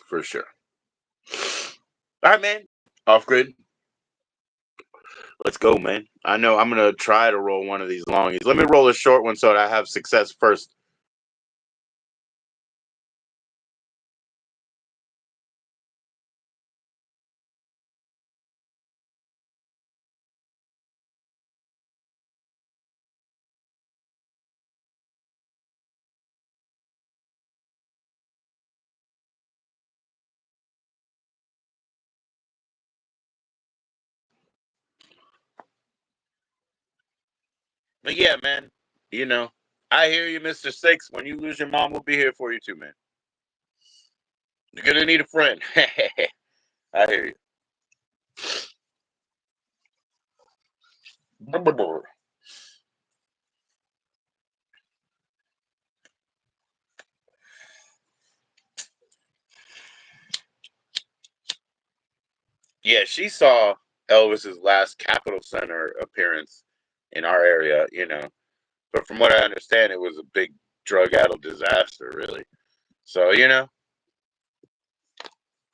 For sure. All right, man. Off Grid. Let's go, man. I know I'm going to try to roll one of these longies. Let me roll a short one so that I have success first. But yeah, man, I hear you, Mr. Six. When you lose your mom, we'll be here for you too, man. You're going to need a friend. I hear you. Yeah, she saw Elvis's last Capitol Center appearance in our area. But from what I understand, it was a big drug-addled disaster, really. So,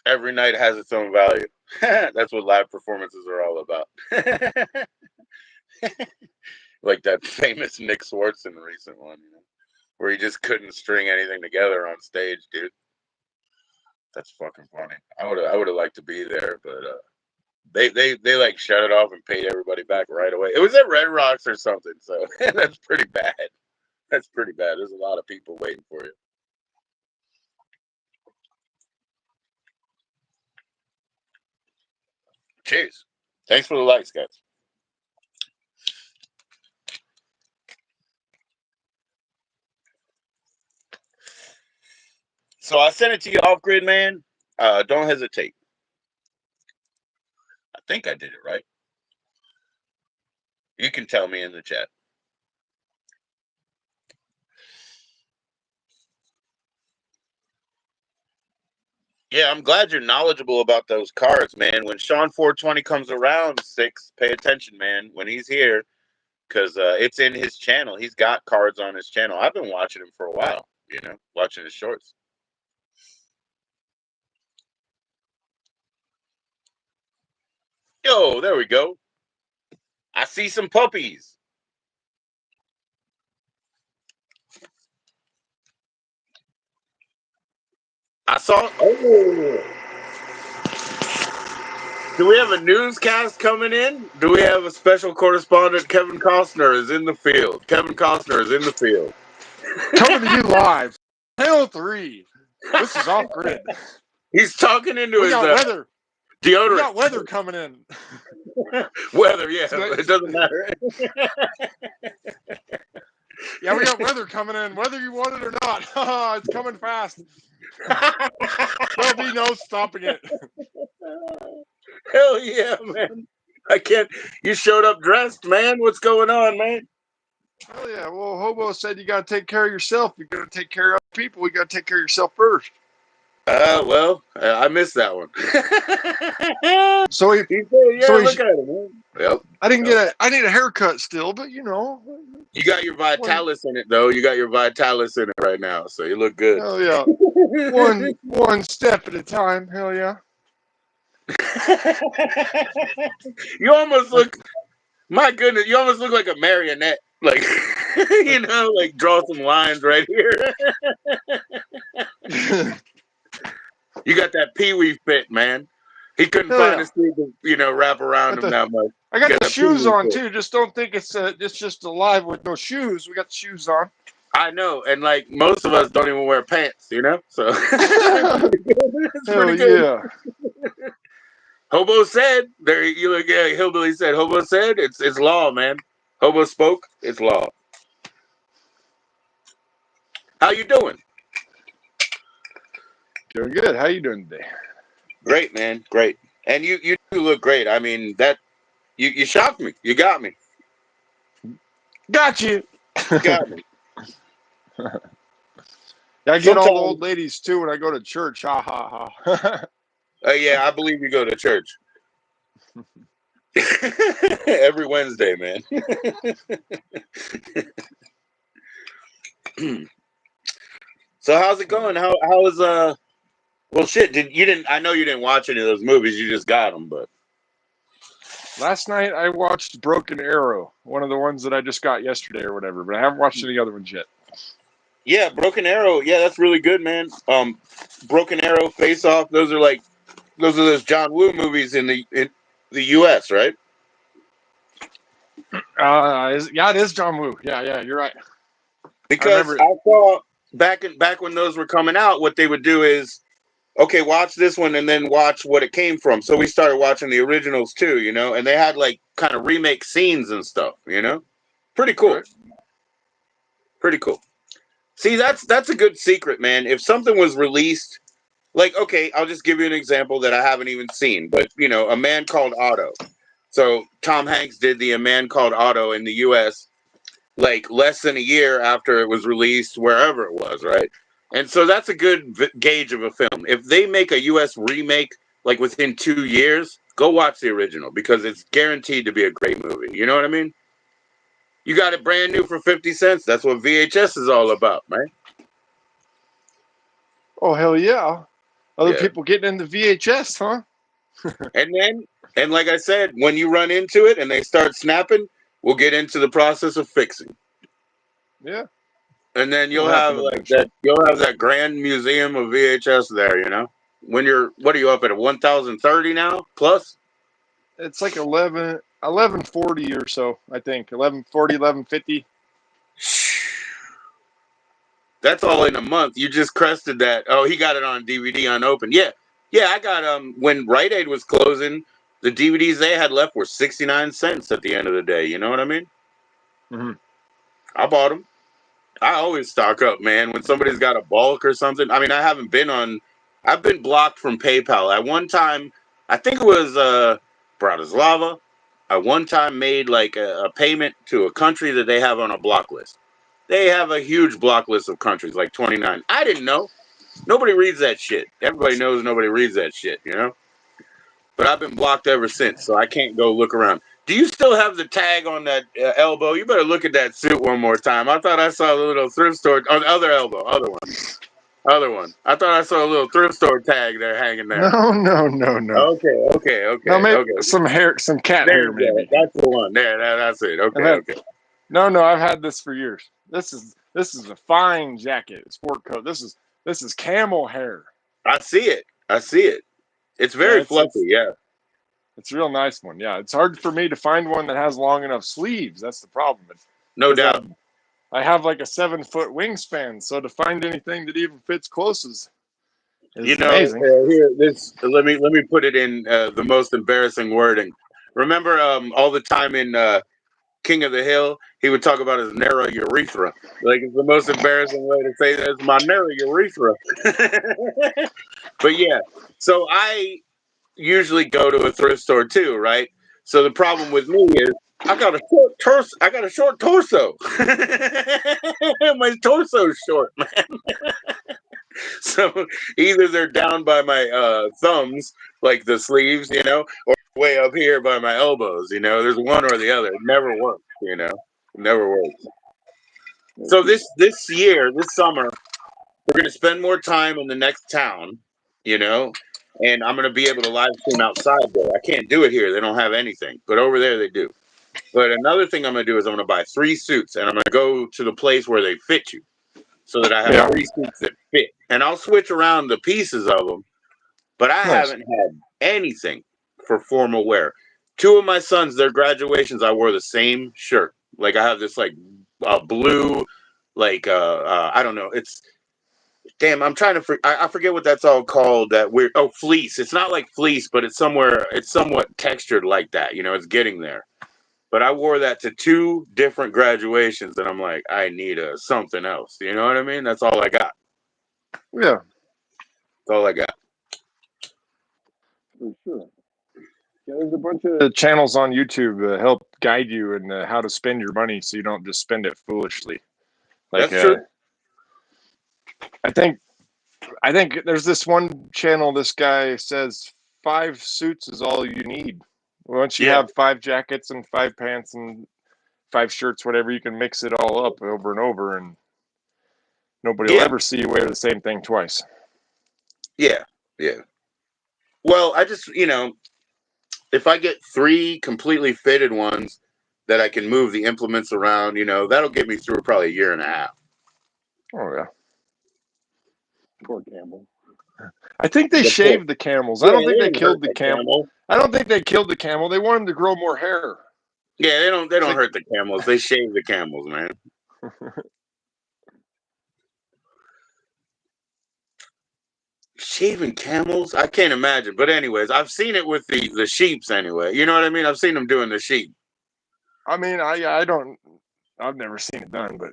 every night has its own value. That's what live performances are all about. Like that famous Nick Swartzen recent one, where he just couldn't string anything together on stage, dude. That's fucking funny. I would have liked to be there, but they like shut it off and paid everybody back right away. It was at Red Rocks or something, so that's pretty bad. That's pretty bad. There's a lot of people waiting for you. Cheers. Thanks for the likes, guys. So I sent it to you off grid, man. Don't hesitate. I think I did it right. You can tell me in the chat. Yeah, I'm glad you're knowledgeable about those cards, man. When Sean 420 comes around, 6, pay attention, man. When he's here, because it's in his channel. He's got cards on his channel. I've been watching him for a while, watching his shorts. Yo, there we go. I see some puppies. I saw. Oh. Do we have a newscast coming in? Do we have a special correspondent? Kevin Costner is in the field. Kevin Costner is in the field. Coming to you live. Halo 3. This is off grid. He's talking into We his got weather. deodorant. We got weather coming in. Weather, yeah. It doesn't matter. Yeah, we got weather coming in, whether you want it or not. It's coming fast. There'll be no stopping it. Hell yeah, man. I can't. You showed up dressed, man. What's going on, man? Hell yeah. Well, Hobo said you got to take care of yourself. You got to take care of people. You got to take care of yourself first. Well, I missed that one. So he said, yeah, so look at him, man. Yep. I didn't get I need a haircut still, but You got your Vitalis in it, though. You got your Vitalis in it right now, so you look good. Hell yeah. one step at a time. Hell yeah. You almost look, my goodness, you almost look like a marionette. Like, like draw some lines right here. You got that Pee-wee fit, man. He couldn't find a suit to, wrap around him that much. I got the shoes on, too. Just don't think it's just alive with no shoes. We got the shoes on. I know, and like most of us don't even wear pants, so it's pretty good. Yeah. Hobo said, there you look, yeah, Hillbilly said, Hobo said, it's law, man. Hobo spoke, it's law. How you doing? Doing good. How you doing today? Great, man, great. And you do look great. I mean, that you shocked me. You got me. Got you. Got me. I get all the old ladies too when I go to church. Ha ha ha. Yeah, I believe you go to church every Wednesday, man. So how's it going? How is well, shit. I know you didn't watch any of those movies. You just got them, but last night I watched Broken Arrow, one of the ones that I just got yesterday or whatever. But I haven't watched any other ones yet. Yeah, Broken Arrow. Yeah, that's really good, man. Broken Arrow, Face Off. Those are those John Woo movies in the U.S., right? Yeah, it is John Woo. Yeah, you're right. Because I saw back when those were coming out, what they would do is, okay, watch this one and then watch what it came from. So we started watching the originals too, and they had like kind of remake scenes and stuff, Pretty cool. Right. Pretty cool. See, that's a good secret, man. If something was released, like, okay, I'll just give you an example that I haven't even seen, but A Man Called Otto. So Tom Hanks did A Man Called Otto in the U.S. like less than a year after it was released, wherever it was, right? And so that's a good gauge of a film. If they make a U.S. remake like within 2 years, go watch the original because it's guaranteed to be a great movie. You know what I mean? You got it brand new for 50 cents. That's what VHS is all about, man. Oh, hell yeah. Other people getting into VHS, huh? And like I said, when you run into it and they start snapping, we'll get into the process of fixing. Yeah. And then It'll you'll have happen like eventually. that. You'll have that grand museum of VHS there. You know, when you're what are you up at 1,030 now plus? It's like 1140 or so, I think. 1140, 1150. That's all in a month. You just crested that. Oh, he got it on DVD unopened. Yeah, yeah. I got when Rite Aid was closing, the DVDs they had left were 69 cents at the end of the day. You know what I mean? Mm-hmm. I bought them. I always stock up, man. When somebody's got a bulk or something. I mean, I've been blocked from PayPal. At one time, I think it was Bratislava. I one time made like a payment to a country that they have on a block list. They have a huge block list of countries, like 29. I didn't know. Nobody reads that shit. Everybody knows nobody reads that shit, you know? But I've been blocked ever since, so I can't go look around. Do you still have the tag on that elbow? You better look at that suit one more time. I thought I saw a little thrift store on the other elbow, other one. I thought I saw a little thrift store tag there hanging there. No. No, maybe Okay. some hair, some cat There hair, you go. maybe. That's the one. There, that's it. Okay. No, I've had this for years. This is a fine jacket, sport coat. This is camel hair. I see it. It's Yeah, very fluffy. Yeah, it's a real nice one. Yeah, it's hard for me to find one that has long enough sleeves. That's the problem. no doubt. I have like a 7-foot wingspan, so to find anything that even fits close is You know, amazing. here let me put it in the most embarrassing wording. Remember all the time in King of the Hill, he would talk about his narrow urethra. Like it's the most embarrassing way to say that. It's my narrow urethra. But yeah, so I usually go to a thrift store too, right? So the problem with me is I got a short torso. My torso's short, man. So either they're down by my thumbs, like the sleeves, you know, or way up here by my elbows, you know. There's one or the other. It never works, you know. It never works. So this summer, we're gonna spend more time in the next town, you know, and I'm gonna be able to live stream outside there. I can't do it here; they don't have anything, but over there they do. But another thing I'm gonna do is I'm gonna buy 3 suits, and I'm gonna go to the place where they fit you, so that I have 3 suits that fit, and I'll switch around the pieces of them. But I haven't had anything for formal wear. 2 of my sons, their graduations, I wore the same shirt. Like I have this like blue, like I don't know, it's. Damn, I'm trying to. I forget what that's all called. That weird. Oh, fleece. It's not like fleece, but it's somewhere. It's somewhat textured like that. You know, it's getting there. But I wore that to 2 different graduations, and I'm like, I need something else. You know what I mean? That's all I got. Yeah, That's all I got. for sure. Yeah, there's a bunch of channels on YouTube that help guide you in how to spend your money, so you don't just spend it foolishly. Like, That's true. I think there's this one channel. This guy says 5 suits is all you need. Once you have 5 jackets and 5 pants and 5 shirts, whatever, you can mix it all up over and over, and nobody will ever see you wear the same thing twice. Yeah. Well, I just, you know, if I get 3 completely fitted ones that I can move the implements around, you know, that'll get me through probably a year and a half. Oh yeah. Poor camel. I think they shaved the camels. I don't think they killed the camel. I don't think they killed the camel. They want him to grow more hair. Yeah, they don't hurt the camels. They shave the camels, man. Shaving camels? I can't imagine. But anyways, I've seen it with the sheeps anyway. You know what I mean? I've seen them doing the sheep. I mean, I've never seen it done, but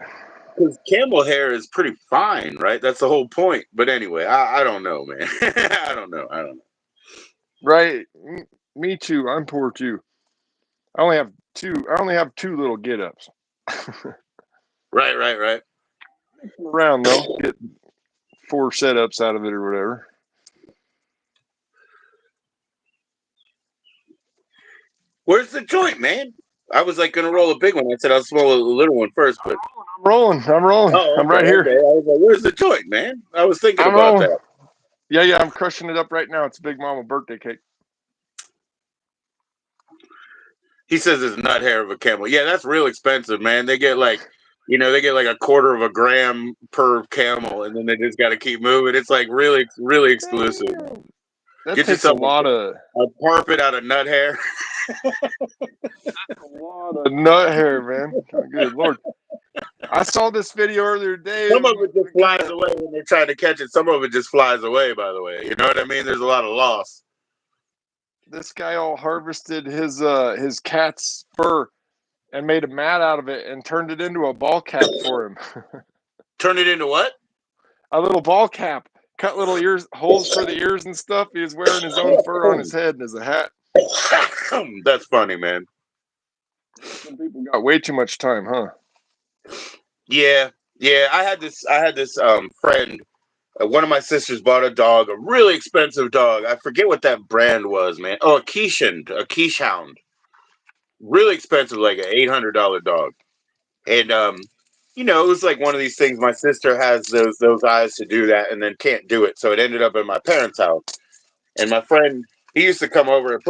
because camel hair is pretty fine, right? That's the whole point. But anyway, I don't know, man. I don't know. Right? Me too. I'm poor too. I only have 2 little get-ups. Right. Around though, get 4 setups out of it or whatever. Where's the joint, man? I was like gonna roll a big one. I said I'll swallow a little one first, but I'm rolling. oh, I'm right here. Okay. I was like, where's the joint, man? I was thinking about that. Yeah, I'm crushing it up right now. It's a Big Mama birthday cake. He says it's nut hair of a camel. Yeah, that's real expensive, man. They get like, they get like a quarter of a gram per camel, and then they just got to keep moving. It's like really, really exclusive. Damn. That Get takes a yourself lot of a carpet out of nut hair. nut hair, man. Oh, good Lord. I saw this video earlier today. Some of it just flies away when they're trying to catch it. Some of it just flies away, by the way. You know what I mean? There's a lot of loss. This guy all harvested his cat's fur and made a mat out of it and turned it into a ball cap for him. Turn it into what? A little ball cap. Cut little ears, holes for the ears and stuff. He was wearing his own fur on his head as a hat. That's funny, man. Some people got way too much time, huh? Yeah. I had this friend. One of my sisters bought a dog, a really expensive dog. I forget what that brand was, man. Oh, a quiche hound. Really expensive, like an $800 dog. And it was like one of these things. My sister has those eyes to do that, and then can't do it. So it ended up in my parents' house. And my friend, he used to come over and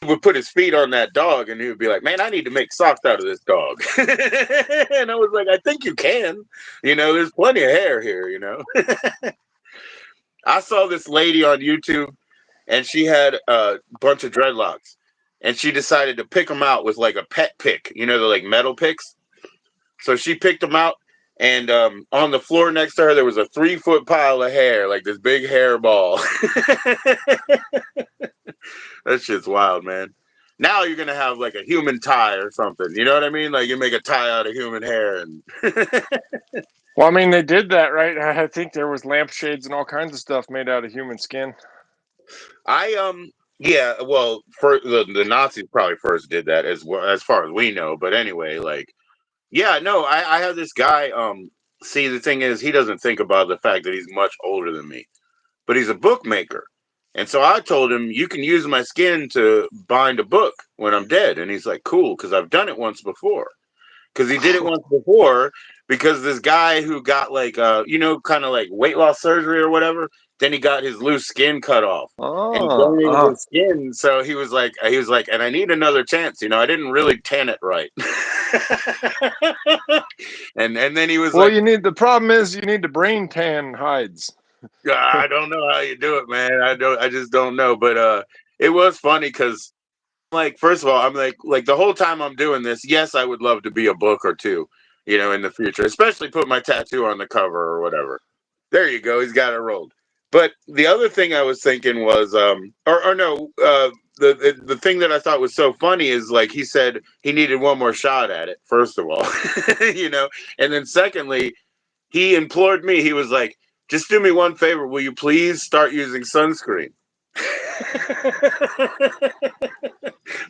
he would put his feet on that dog, and he would be like, "Man, I need to make socks out of this dog." And I was like, "I think you can. There's plenty of hair here. I saw this lady on YouTube, and she had a bunch of dreadlocks, and she decided to pick them out with like a pet pick. The like metal picks. So she picked them out, and on the floor next to her, there was a 3-foot pile of hair, like this big hair ball. That shit's wild, man. Now you're gonna have like a human tie or something. You know what I mean? Like you make a tie out of human hair, and well, I mean, they did that, right? I think there was lampshades and all kinds of stuff made out of human skin. Yeah, well, for the Nazis probably first did that as well, as far as we know. But anyway, like, yeah, no, I have this guy. See, the thing is, he doesn't think about the fact that he's much older than me, but he's a bookmaker. And so I told him, you can use my skin to bind a book when I'm dead. And he's like, cool, because I've done it once before. Because he did it once before, because this guy who got like, kind of like weight loss surgery or whatever, then he got his loose skin cut off. And he donated his skin. So he was like, and I need another chance. I didn't really tan it right. and then he was well, like, the problem is you need the brain tan hides. I don't know how you do it, man. I just don't know. But it was funny because, like, first of all, I'm like the whole time I'm doing this, yes, I would love to be a book or two, in the future, especially put my tattoo on the cover or whatever. There you go. He's got it rolled. But the other thing I was thinking was, the thing that I thought was so funny is like he said he needed one more shot at it. First of all, and then secondly, he implored me. He was like, just do me one favor. Will you please start using sunscreen?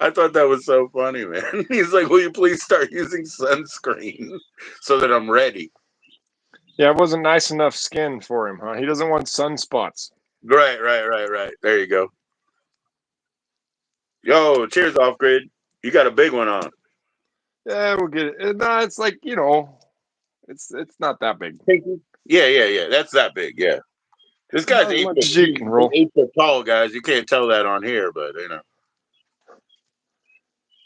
I thought that was so funny, man. He's like, will you please start using sunscreen so that I'm ready? Yeah, it wasn't nice enough skin for him, huh? He doesn't want sunspots. Right. There you go. Yo, cheers, Off Grid. You got a big one on. Yeah, we'll get it. No, it's like, it's not that big. Yeah. That's that big, yeah. This guy's 8 foot tall, guys. You can't tell that on here, but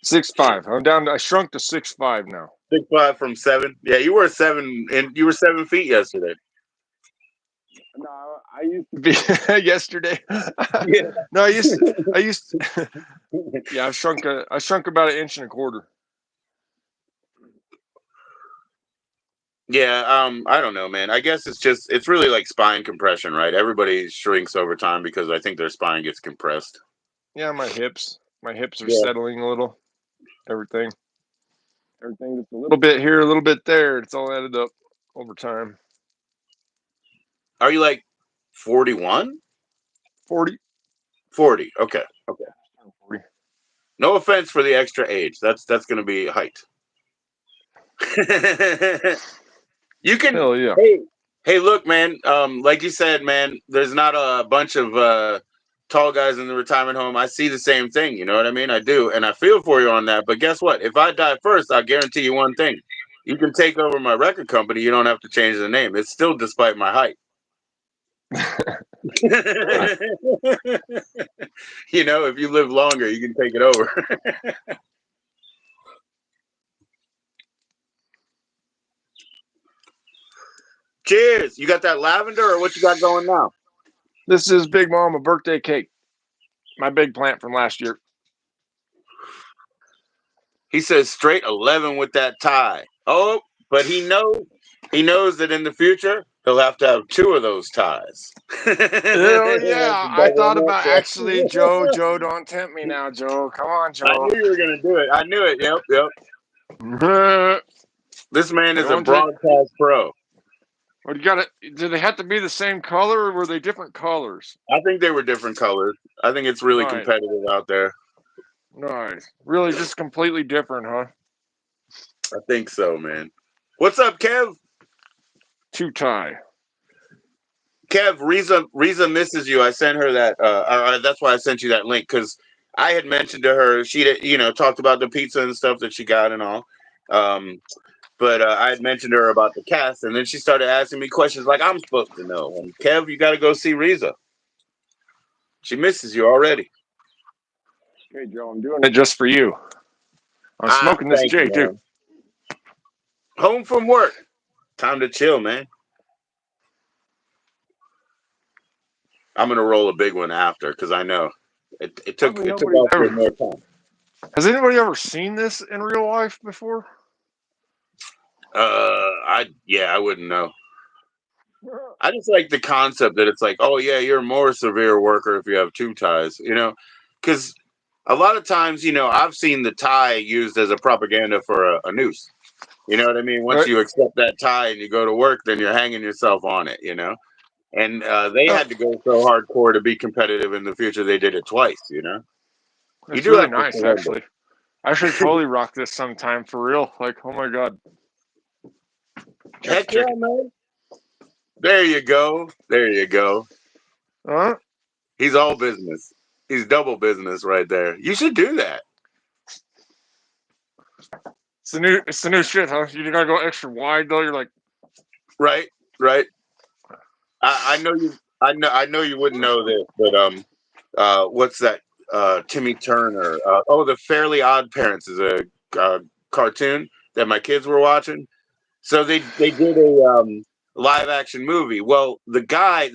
6'5". I'm down. I shrunk to 6'5" now. 6'5" from 7. Yeah, you were 7, and you were 7 feet yesterday. No, I used to be yesterday. Yeah. No, I used to. Yeah, I shrunk about 1.25 inches. Yeah, I don't know, man. I guess it's really like spine compression, right? Everybody shrinks over time because I think their spine gets compressed. Yeah, my hips are settling a little. Everything just a little bit here, a little bit there. It's all added up over time. Are you like 41? 40. 40. Okay. 40. No offense for the extra age. That's going to be height. You can. Hell yeah. Hey, look, man. Like you said, man, there's not a bunch of tall guys in the retirement home. I see the same thing. You know what I mean? I do, and I feel for you on that. But guess what? If I die first, I guarantee you one thing: you can take over my record company. You don't have to change the name. It's still despite my height. If you live longer, you can take it over. Cheers. You got that lavender or what you got going now? This is Big Mama birthday cake. My big plant from last year. He says straight 11 with that tie. Oh, but he knows that in the future he'll have to have 2 of those ties. Oh yeah, I thought about actually, Joe. Joe, don't tempt me now, Joe. Come on, I Joe. knew you were gonna do it. I knew it. Yep. This man is a broadcast pro. What you got? Did they have to be the same color, or were they different colors? I think they were different colors. I think it's really Right. competitive out there. Nice. Really, just completely different, huh? I think so, man. What's up, Kev? 2 tie. Kev, Riza misses you. I sent her that. That's why I sent you that link, because I had mentioned to her, she talked about the pizza and stuff that she got and all. But I had mentioned to her about the cast, and then she started asking me questions like I'm supposed to know. And Kev, you got to go see Riza. She misses you already. Hey, Joe, I'm doing it just for you. I'm smoking this J, too. Home from work. Time to chill, man. I'm going to roll a big one after, because I know it took off for more time. Has anybody ever seen this in real life before? I wouldn't know. I just like the concept that it's like, oh yeah, you're a more severe worker if you have 2 ties, because a lot of times, I've seen the tie used as a propaganda for a noose. You know what I mean? Once you accept that tie and you go to work, then you're hanging yourself on it, And they had to go so hardcore to be competitive in the future. They did it twice, It's really nice, actually. I should totally rock this sometime for real. Like, oh my god. Heck yeah, man. There you go. Huh? He's all business. He's double business right there. You should do that. It's the new shit, huh? You gotta go extra wide though. You're like, right. I know you wouldn't know this, but what's that? Timmy Turner. The Fairly Odd Parents is a cartoon that my kids were watching. So they did a live action movie. Well, the dad,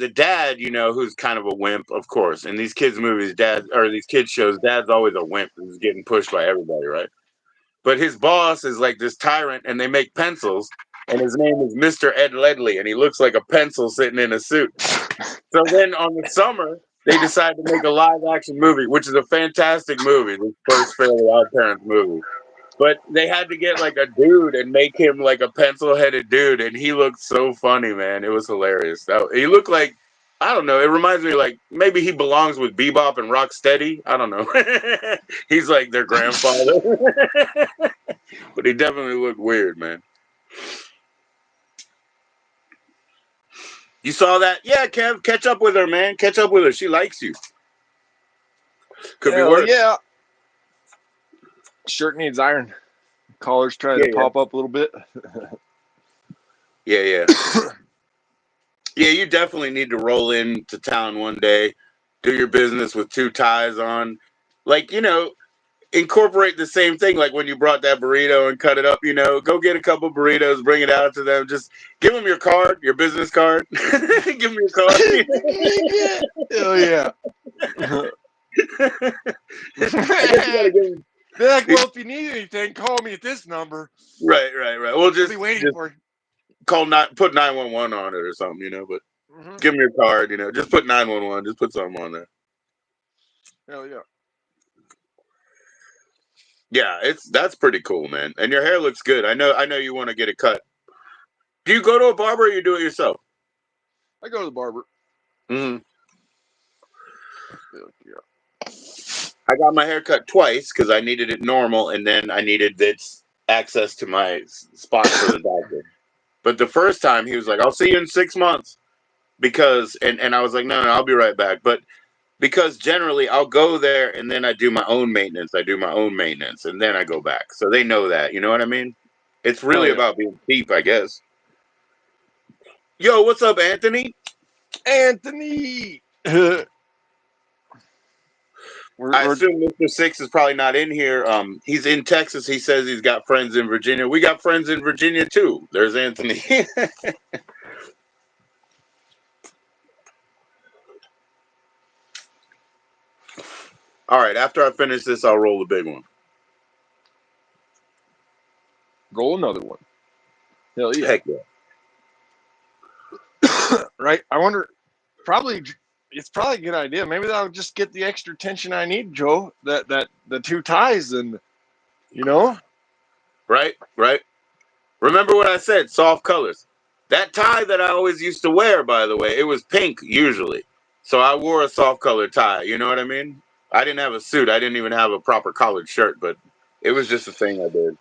who's kind of a wimp, of course. In these kids movies, these kids shows, dad's always a wimp who's getting pushed by everybody, right? But his boss is like this tyrant, and they make pencils, and his name is Mr. Ed Ledley, and he looks like a pencil sitting in a suit. So then on the summer, they decide to make a live action movie, which is a fantastic movie, the first Fairly Odd Parents movie. But they had to get like a dude and make him like a pencil-headed dude, and he looked so funny, man. It was hilarious. He looked like, I don't know, it reminds me like maybe he belongs with Bebop and Rocksteady. I don't know. He's like their grandfather. But he definitely looked weird, man. You saw that? Yeah, Kev, catch up with her, man. Catch up with her. She likes you. Could be worse. Yeah. Shirt needs iron. Collar's trying to pop up a little bit. Yeah. Yeah, you definitely need to roll into town one day, do your business with 2 ties on. Like, incorporate the same thing. Like when you brought that burrito and cut it up, go get a couple burritos, bring it out to them. Just give them your card, your business card. Give them your card. Hell yeah. They're like, well, if you need anything, call me at this number. Right. We'll just be waiting for you. Put 911 on it or something, but give them your card, just put 911, just put something on there. Hell yeah. Yeah, that's pretty cool, man. And your hair looks good. I know you want to get it cut. Do you go to a barber or you do it yourself? I go to the barber. Mm-hmm. Yeah. I got my hair cut twice because I needed it normal, and then I needed this access to my spot for the doctor. But the first time he was like, "I'll see you in 6 months," because and I was like, "No, I'll be right back." But because generally I'll go there and then I do my own maintenance. And then I go back. So they know that. You know what I mean? It's really about being cheap, I guess. Yo, what's up, Anthony? Anthony! I assume Mr. Six is probably not in here. He's in Texas. He says he's got friends in Virginia. We got friends in Virginia, too. There's Anthony. All right, after I finish this, I'll roll the big one. Roll another one. Hell yeah. Heck yeah. Right? I wonder, it's probably a good idea. Maybe that'll just get the extra tension I need, Joe. That the two ties and, you know? Right, right. Remember what I said, soft colors. That tie that I always used to wear, by the way, it was pink usually. So I wore a soft color tie, you know what I mean? I didn't have a suit. I didn't even have a proper collared shirt, but it was just a thing I did.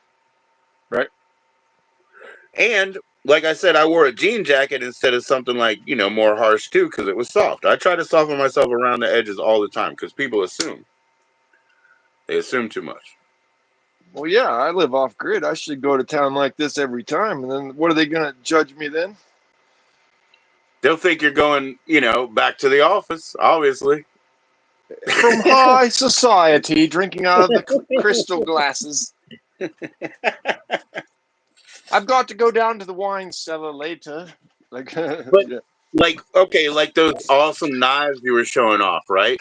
Right? And like I said, I wore a jean jacket instead of something like, more harsh too, because it was soft. I try to soften myself around the edges all the time because people assume. They assume too much. Well, yeah, I live off grid. I should go to town like this every time. And then what are they going to judge me then? They'll think you're going, back to the office, obviously. From high society, drinking out of the crystal glasses. I've got to go down to the wine cellar later. Like, But yeah. okay, like those awesome knives you were showing off, right?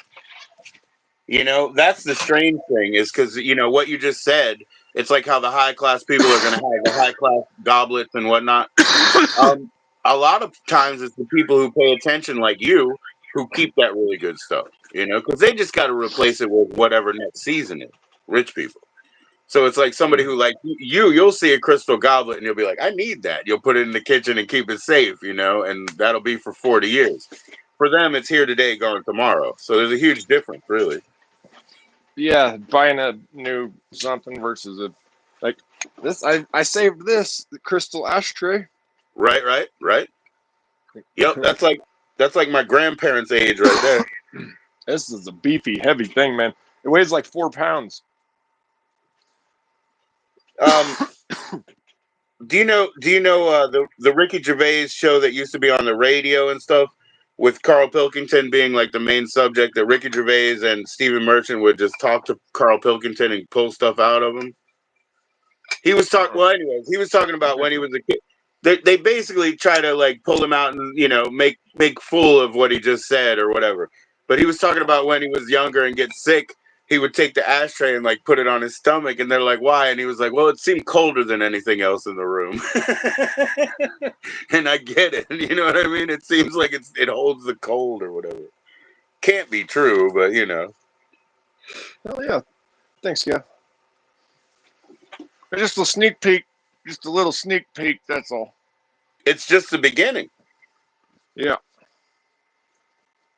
That's the strange thing is because, what you just said, it's like how the high class people are going to have the high class goblets and whatnot. A lot of times it's the people who pay attention, like you, who keep that really good stuff, because they just got to replace it with whatever next season is. Rich people. So it's like somebody who, like you'll see a crystal goblet and you'll be like, I need that. You'll put it in the kitchen and keep it safe, and that'll be for 40 years. For them, it's here today, gone tomorrow. So there's a huge difference, really. Yeah, buying a new something versus like this. I saved this, the crystal ashtray. Right, right, right. Yep, that's like my grandparents' age right there. This is a beefy, heavy thing, man. It weighs like 4 pounds. Um, do you know the Ricky Gervais show that used to be on the radio and stuff with Carl Pilkington being like the main subject, that Ricky Gervais and Stephen Merchant would just talk to Carl Pilkington and pull stuff out of him? He was talking. Well, anyways, he was talking about when he was a kid. They basically try to like pull him out and make fool of what he just said or whatever. But he was talking about when he was younger and get sick, he would take the ashtray and like put it on his stomach, and they're like, "Why?" And he was like, "Well, it seemed colder than anything else in the room." And I get it. You know what I mean? It seems like it holds the cold or whatever. Can't be true, but Hell yeah. Thanks, yeah. Just a sneak peek. Just a little sneak peek, that's all. it's just the beginning. Yeah. I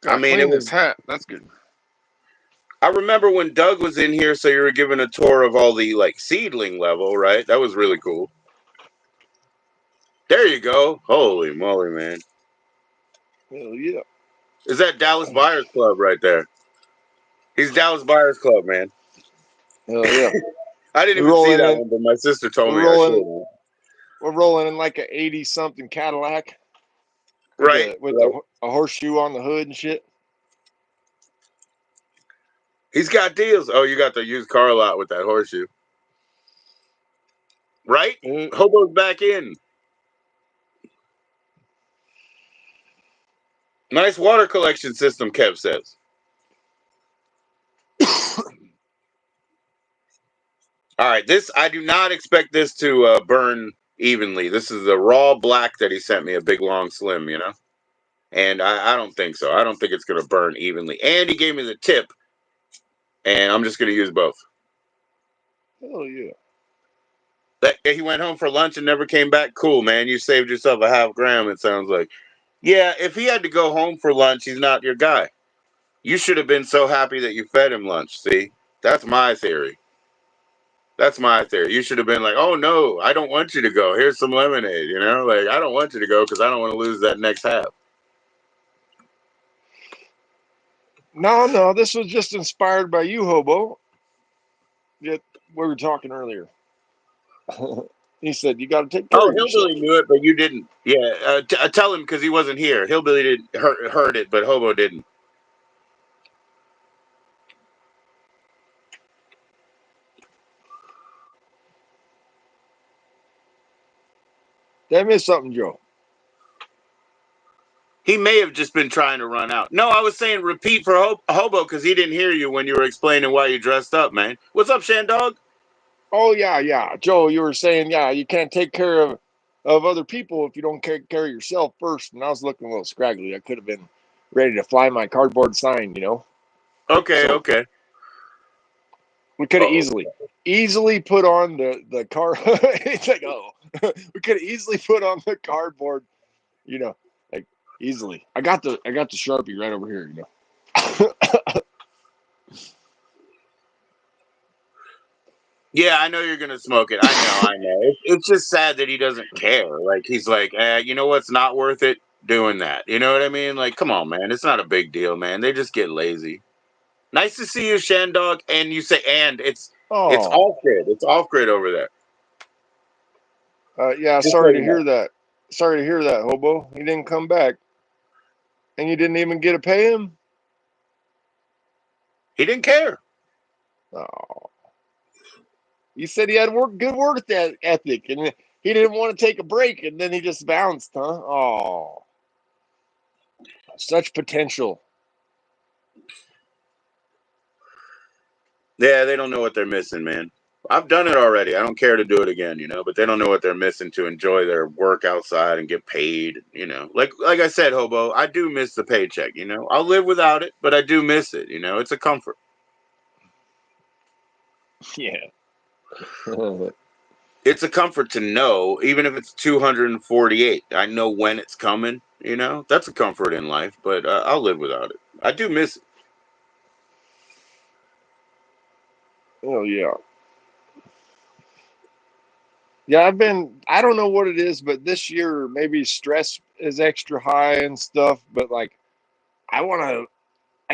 Gotta mean, it clean was. this hat. That's good. I remember when Doug was in here, so you were given a tour of all the like seedling level, right? That was really cool. There you go. Holy moly, man. Hell yeah. Is that Dallas Buyers Club right there? He's Dallas Buyers Club, man. Hell yeah. I didn't We're even see rolling that in. one, but my sister told We're me I rolling. should. We're rolling in like a 80-something Cadillac Right, with right. a horseshoe on the hood and shit. He's got deals. Oh, you got the used car lot with that horseshoe. Right? Hobo's back in. Nice water collection system, Kev says. All right, I do not expect this to burn evenly. This is the raw black that he sent me, a big long slim, and I don't think so. I don't think it's going to burn evenly. And he gave me the tip, and I'm just going to use both. Hell yeah. He went home for lunch and never came back. Cool, man. You saved yourself a half gram, it sounds like. Yeah, if he had to go home for lunch, he's not your guy. You should have been so happy that you fed him lunch. See, that's my theory. That's my theory. You should have been like, oh, no, I don't want you to go. Here's some lemonade, Like, I don't want you to go because I don't want to lose that next half. No, this was just inspired by you, Hobo. Yeah, we were talking earlier. He said, you got to take care Oh, of yourself. Hillbilly knew it, but you didn't. Yeah, tell him because he wasn't here. Hillbilly didn't heard it, but Hobo didn't. Tell me something, Joe. He may have just been trying to run out. No, I was saying repeat for Hobo because he didn't hear you when you were explaining why you dressed up, man. What's up, Shandog? Oh yeah. Joe, you were saying you can't take care of other people if you don't take care of yourself first. And I was looking a little scraggly. I could have been ready to fly my cardboard sign, Okay, So okay. we could have Uh-oh. easily put on the car. It's like, we could have easily put on the cardboard, like easily. I got the Sharpie right over here, Yeah, I know you're gonna smoke it. I know. It's just sad that he doesn't care. Like he's like, you know what's not worth it? Doing that. You know what I mean? Like, come on, man. It's not a big deal, man. They just get lazy. Nice to see you, Shandog. And you say, and it's off grid. It's off grid over there. Yeah, Just so sorry to you know. hear that. Sorry to hear that, Hobo. He didn't come back. And you didn't even get to pay him? He didn't care. Oh. You said he had good work ethic, and he didn't want to take a break, and then he just bounced, huh? Oh. Such potential. Yeah, they don't know what they're missing, man. I've done it already. I don't care to do it again, but they don't know what they're missing to enjoy their work outside and get paid, Like I said, Hobo, I do miss the paycheck, I'll live without it, but I do miss it, It's a comfort. Yeah. It's a comfort to know, even if it's 248, I know when it's coming, That's a comfort in life, but I'll live without it. I do miss it. Oh, yeah. Yeah, I don't know what it is, but this year maybe stress is extra high and stuff, but like I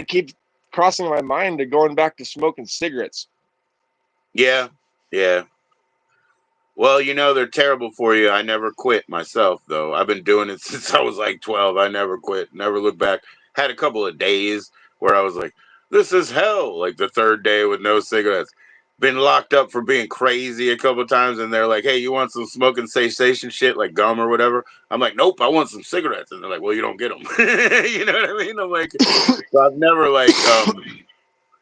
keep crossing my mind to going back to smoking cigarettes. Yeah, yeah. Well, they're terrible for you. I never quit myself, though. I've been doing it since I was like 12. I never quit, never looked back. Had a couple of days where I was like, this is hell. Like the third day with no cigarettes. Been locked up for being crazy a couple of times, and they're like, hey, you want some smoking cessation shit, like gum or whatever? I'm like, nope, I want some cigarettes. And they're like, well, you don't get them. You know what I mean? I'm like, so I've never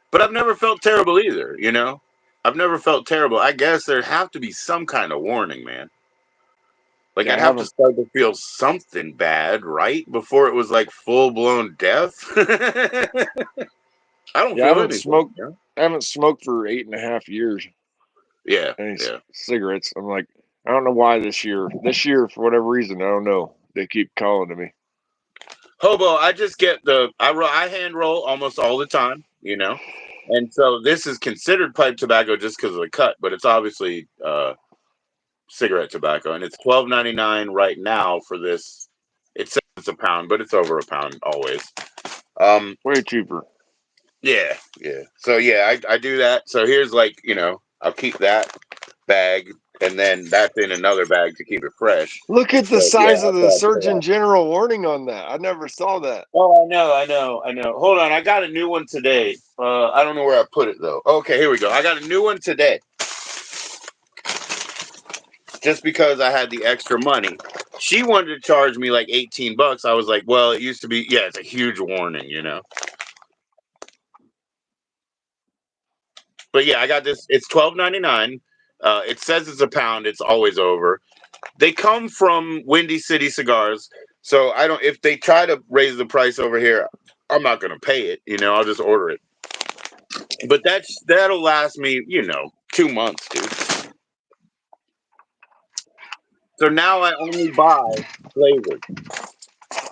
but I've never felt terrible either, I've never felt terrible. I guess there'd have to be some kind of warning, man. Like Yeah, I'd have to start to feel something bad, right? Before it was like full blown death. I don't I feel haven't anything. smoked. I haven't smoked for 8.5 years. Yeah, Any yeah. cigarettes. I'm like, I don't know why this year. This year, for whatever reason, I don't know. They keep calling to me. Hobo, I just get I hand roll almost all the time, and so this is considered pipe tobacco just because of the cut, but it's obviously cigarette tobacco, and it's $12.99 right now for this. It says it's a pound, but it's over a pound always. Way cheaper. Yeah. So yeah, I do that. So here's like, I'll keep that bag, and then that's in another bag to keep it fresh. Look at the But yeah, size of that's the what I do Surgeon that. General warning on that. I never saw that. Oh, I know. Hold on, I got a new one today. I don't know where I put it though. Okay, here we go. I got a new one today. Just because I had the extra money. She wanted to charge me like $18. I was like, well, it used to be, yeah, it's a huge warning, But yeah, I got this. It's $12.99. It says it's a pound. It's always over. They come from Windy City Cigars, so I don't. If they try to raise the price over here, I'm not gonna pay it. I'll just order it. But that'll last me, 2 months, dude. So now I only buy flavored.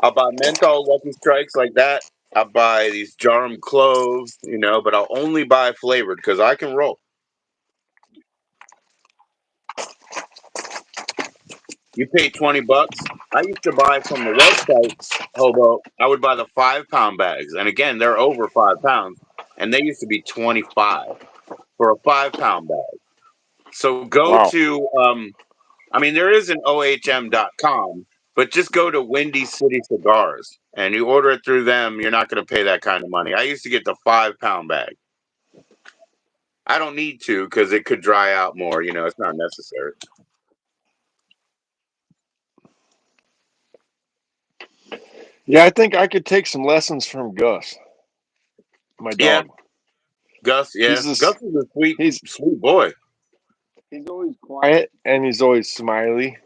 I'll buy menthol Lucky Strikes like that. I'll buy these Jarum cloves, but I'll only buy flavored because I can roll. You pay $20. I used to buy from the website, Hobo. I would buy the 5-pound bags, and again, they're over 5 pounds, and they used to be 25 for a 5-pound bag. So go Wow. to, there is an ohm.com, but just go to Windy City Cigars, and you order it through them. You're not going to pay that kind of money. I used to get the 5-pound bag. I don't need to because it could dry out more. It's not necessary. Yeah, I think I could take some lessons from Gus, my Yeah, dog. Gus. Yeah, He's this. Gus is a sweet, He's sweet boy. he's always quiet and he's always smiley,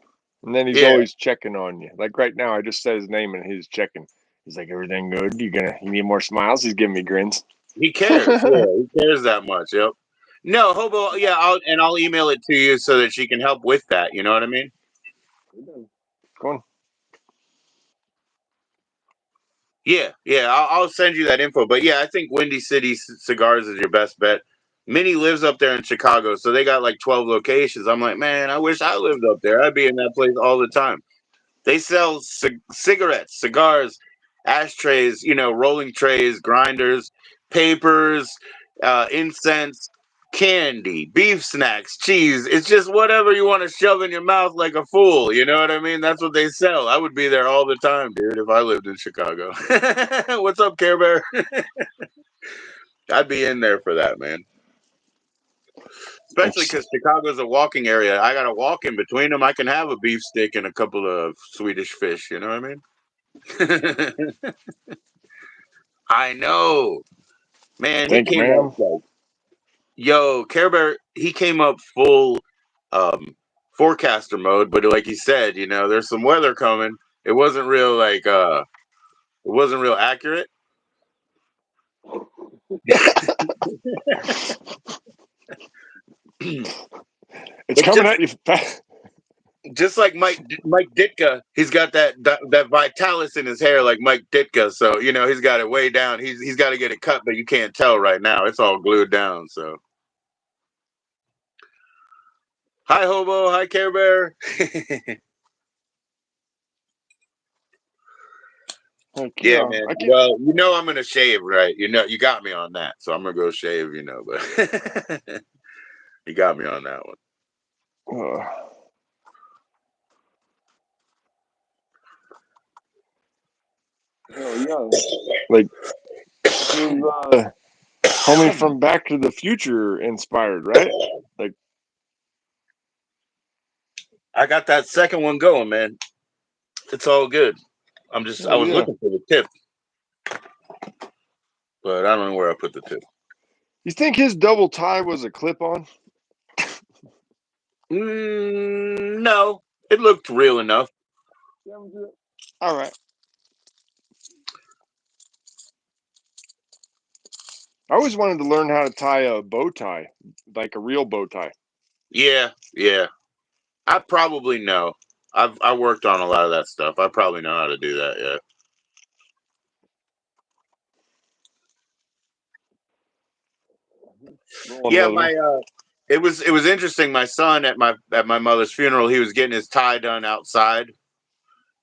and then he's Yeah, always checking on you. Like right now, I just said his name and he's checking. He's like, "Everything good? You need more smiles?" He's giving me grins. he cares. Yeah, he cares that much. Yep. No, Hobo. Yeah, I'll email it to you so that she can help with that. You know what I mean? Go on. Yeah, yeah. I'll send you that info. But yeah, I think Windy City Cigars is your best bet. Minnie lives up there in Chicago, so they got like 12 locations. I'm like, man, I wish I lived up there. I'd be in that place all the time. They sell cigarettes, cigars, ashtrays, rolling trays, grinders, papers, incense, candy, beef snacks, cheese. It's just whatever you want to shove in your mouth like a fool. You know what I mean? That's what they sell. I would be there all the time, dude, if I lived in Chicago. What's up, Care Bear? I'd be in there for that, man. Especially because Chicago's a walking area. I got to walk in between them. I can have a beef stick and a couple of Swedish fish. You know what I mean? I know, man. He Thank you, came up ma'am. like, yo, Care Bear. He came up full forecaster mode, but like he said, there's some weather coming. It wasn't real it wasn't real accurate. It's But coming at you. just like Mike Ditka, he's got that Vitalis in his hair like Mike Ditka. So he's got it way down. He's got to get it cut, but you can't tell right now. It's all glued down. So hi Hobo, hi Care Bear. Like, Yeah, yeah, man. I can. Well, I'm gonna shave, right? You got me on that, so I'm gonna go shave. But you got me on that one. Yeah, like homie from Back to the Future inspired, right? Like, I got that second one going, man. It's all good. I was yeah. looking for the tip, but I don't know where I put the tip. You think his double tie was a clip-on? No, it looked real enough. All right. I always wanted to learn how to tie a bow tie, like a real bow tie. Yeah, yeah. I probably know. I worked on a lot of that stuff. I probably know how to do that. Yeah. Yeah, it was interesting. My son at my mother's funeral, he was getting his tie done outside,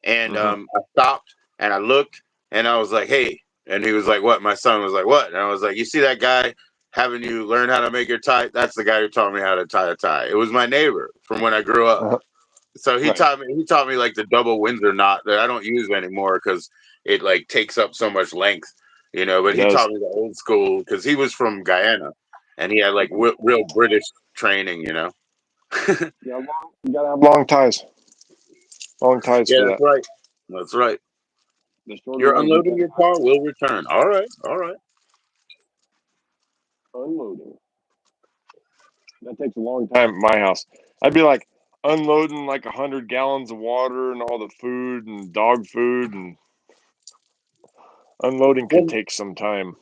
and I stopped and I looked and I was like, "Hey," and he was like, "What?" My son was like, "What?" And I was like, "You see that guy having you learn how to make your tie? That's the guy who taught me how to tie a tie. It was my neighbor from when I grew up. So he Right. taught me like the double Windsor knot that I don't use anymore because it like takes up so much length, But It he does. taught me the old school because he was from Guyana and he had like real British training. Yeah, you gotta have long ties. Long ties Yeah, for that's that. right. That's right. The shorter You're ones you unloading can't your car. Will return. All right. All right. unloading. That takes a long time at my house. I'd be like unloading like 100 gallons of water and all the food and dog food, and unloading could Well, take some time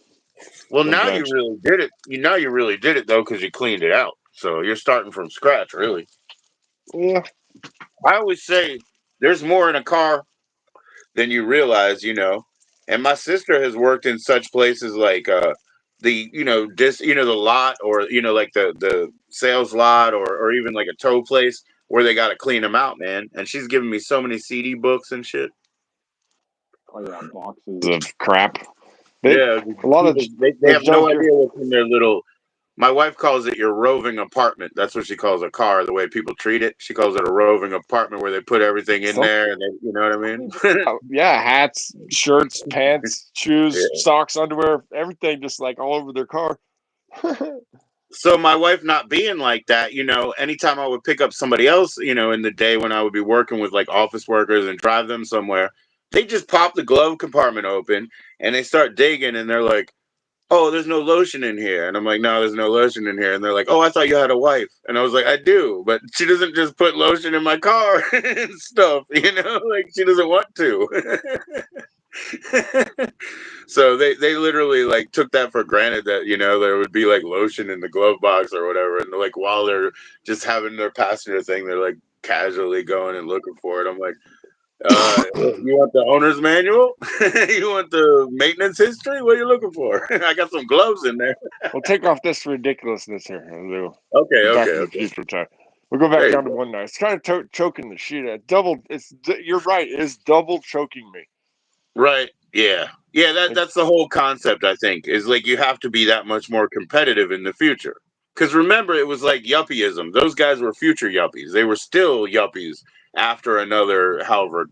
now you sometimes. really did it. You really did it though because you cleaned it out. So you're starting from scratch, really. Yeah. I always say there's more in a car than you realize. And my sister has worked in such places like the lot, or like the sales lot, or even like a tow place where they got to clean them out, man. And she's given me so many CD books and shit. Oh yeah, boxes of crap. Yeah, A lot of people they the have no junkyard. idea what's in their little. My wife calls it your roving apartment. That's what she calls a car. The way people treat it, she calls it a roving apartment where they put everything in Some there, and you know what I mean? yeah, hats, shirts, pants, shoes, Yeah. socks, underwear, everything just like all over their car. So my wife not being like that, anytime I would pick up somebody else, in the day when I would be working with like office workers and drive them somewhere, They just pop the glove compartment open and they start digging, and they're like, "Oh, there's no lotion in here." And I'm like, "No, there's no lotion in here." And they're like, "Oh, I thought you had a wife." And I was like, "I do, but she doesn't just put lotion in my car and stuff, like she doesn't want to." So they literally like took that for granted that there would be like lotion in the glove box or whatever, and like while they're just having their passenger thing, they're like casually going and looking for it. I'm like, you want the owner's manual? You want the maintenance history? What are you looking for? I got some gloves in there. We'll take off this ridiculousness here. Okay, Back okay, to the okay. Future time. We'll go back There you down to go. one night. It's kind of choking the shit out. You're right. It's double choking me. Right. Yeah. Yeah, that's the whole concept, I think, is like you have to be that much more competitive in the future. Because remember, it was like yuppieism. Those guys were future yuppies. They were still yuppies after another, however,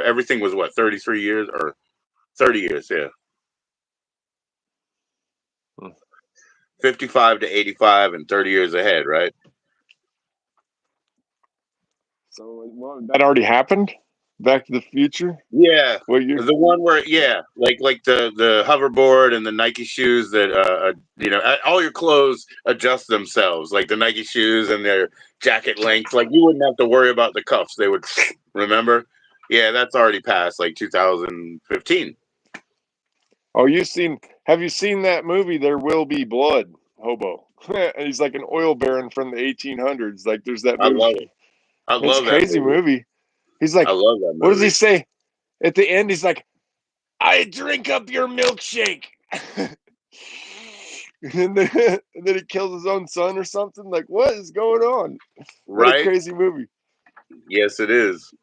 everything was what, 33 years or 30 years, yeah. 55 to 85 and 30 years ahead, right? So that already happened. Back to the Future. Yeah. What year? The one where, yeah, like the hoverboard and the Nike shoes that all your clothes adjust themselves, like the Nike shoes and their jacket length. Like you wouldn't have to worry about the cuffs; they would remember. Yeah, that's already passed, like 2015. Oh, have you seen that movie, There Will Be Blood, Hobo? And he's like an oil baron from the 1800s. Like there's that I love movie. it. I It's a love that crazy movie. movie. He's I like, love that what does he movie. say? At the end, he's like, I drink up your milkshake. and then he kills his own son or something. Like, what is going on? What a Right? crazy movie. Yes, it is.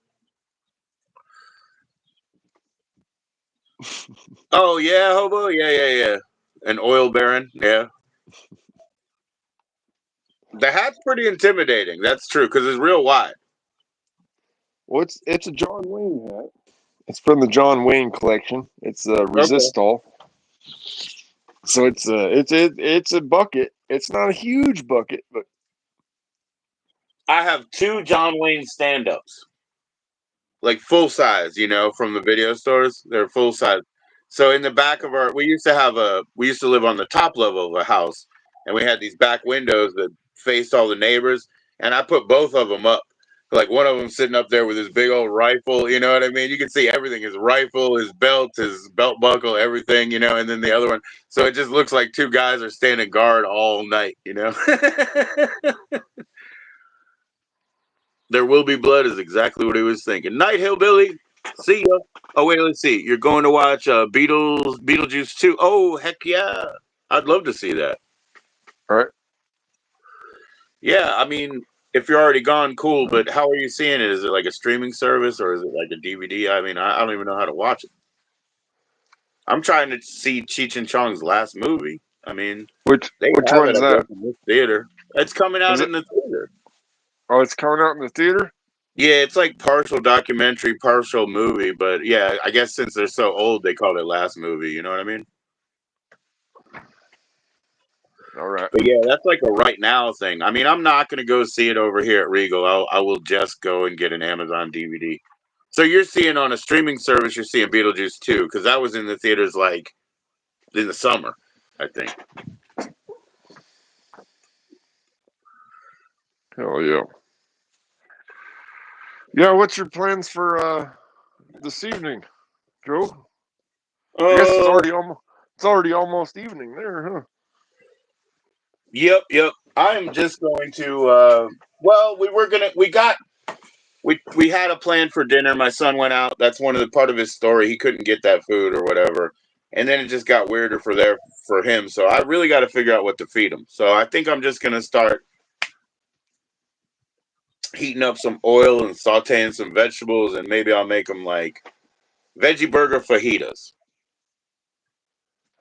Oh yeah, hobo. Yeah. An oil baron. Yeah. The hat's pretty intimidating. That's true because it's real wide. Well, it's a John Wayne hat. It's from the John Wayne collection. It's a Okay. Resistol. So it's a bucket. It's not a huge bucket, but I have two John Wayne stand-ups, like full size, from the video stores. They're full size. So in the back of we used to live on the top level of a house, and we had these back windows that faced all the neighbors, and I put both of them up. Like one of them sitting up there with his big old rifle, you know what I mean? You can see everything, his rifle, his belt, his belt buckle, everything, and then the other one. So it just looks like two guys are standing guard all night. There Will Be Blood is exactly what he was thinking. Night, Hillbilly. See ya. Oh, wait, let's see. You're going to watch Beetlejuice 2. Oh, heck yeah. I'd love to see that. all right. Yeah, I mean, if you're already gone, cool, but how are you seeing it? Is it like a streaming service or is it like a DVD? I mean, I don't even know how to watch it. I'm trying to see Cheech and Chong's last movie. I mean, Which they have it, one's I that? guess, in this theater. It's coming Is out it? in the theater. Oh, it's coming out in the theater. Yeah, it's like partial documentary, partial movie, but yeah, I guess since they're so old, they call it last movie. You know what I mean? All right. But yeah, that's like a right now thing. I mean, I'm not gonna go see it over here at Regal. I will just go and get an Amazon DVD. So you're seeing on a streaming service, you're seeing Beetlejuice 2 because that was in the theaters like in the summer, I think. Hell yeah. Yeah. What's your plans for this evening, Joe? I guess Uh, it's already almost evening there, huh? yep. I am just going to. Well, we had a plan for dinner. My son went out. That's one of the part of his story. He couldn't get that food or whatever, and then it just got weirder for him. So I really got to figure out what to feed him. So I think I'm just gonna start heating up some oil and sauteing some vegetables, and maybe I'll make them like veggie burger fajitas.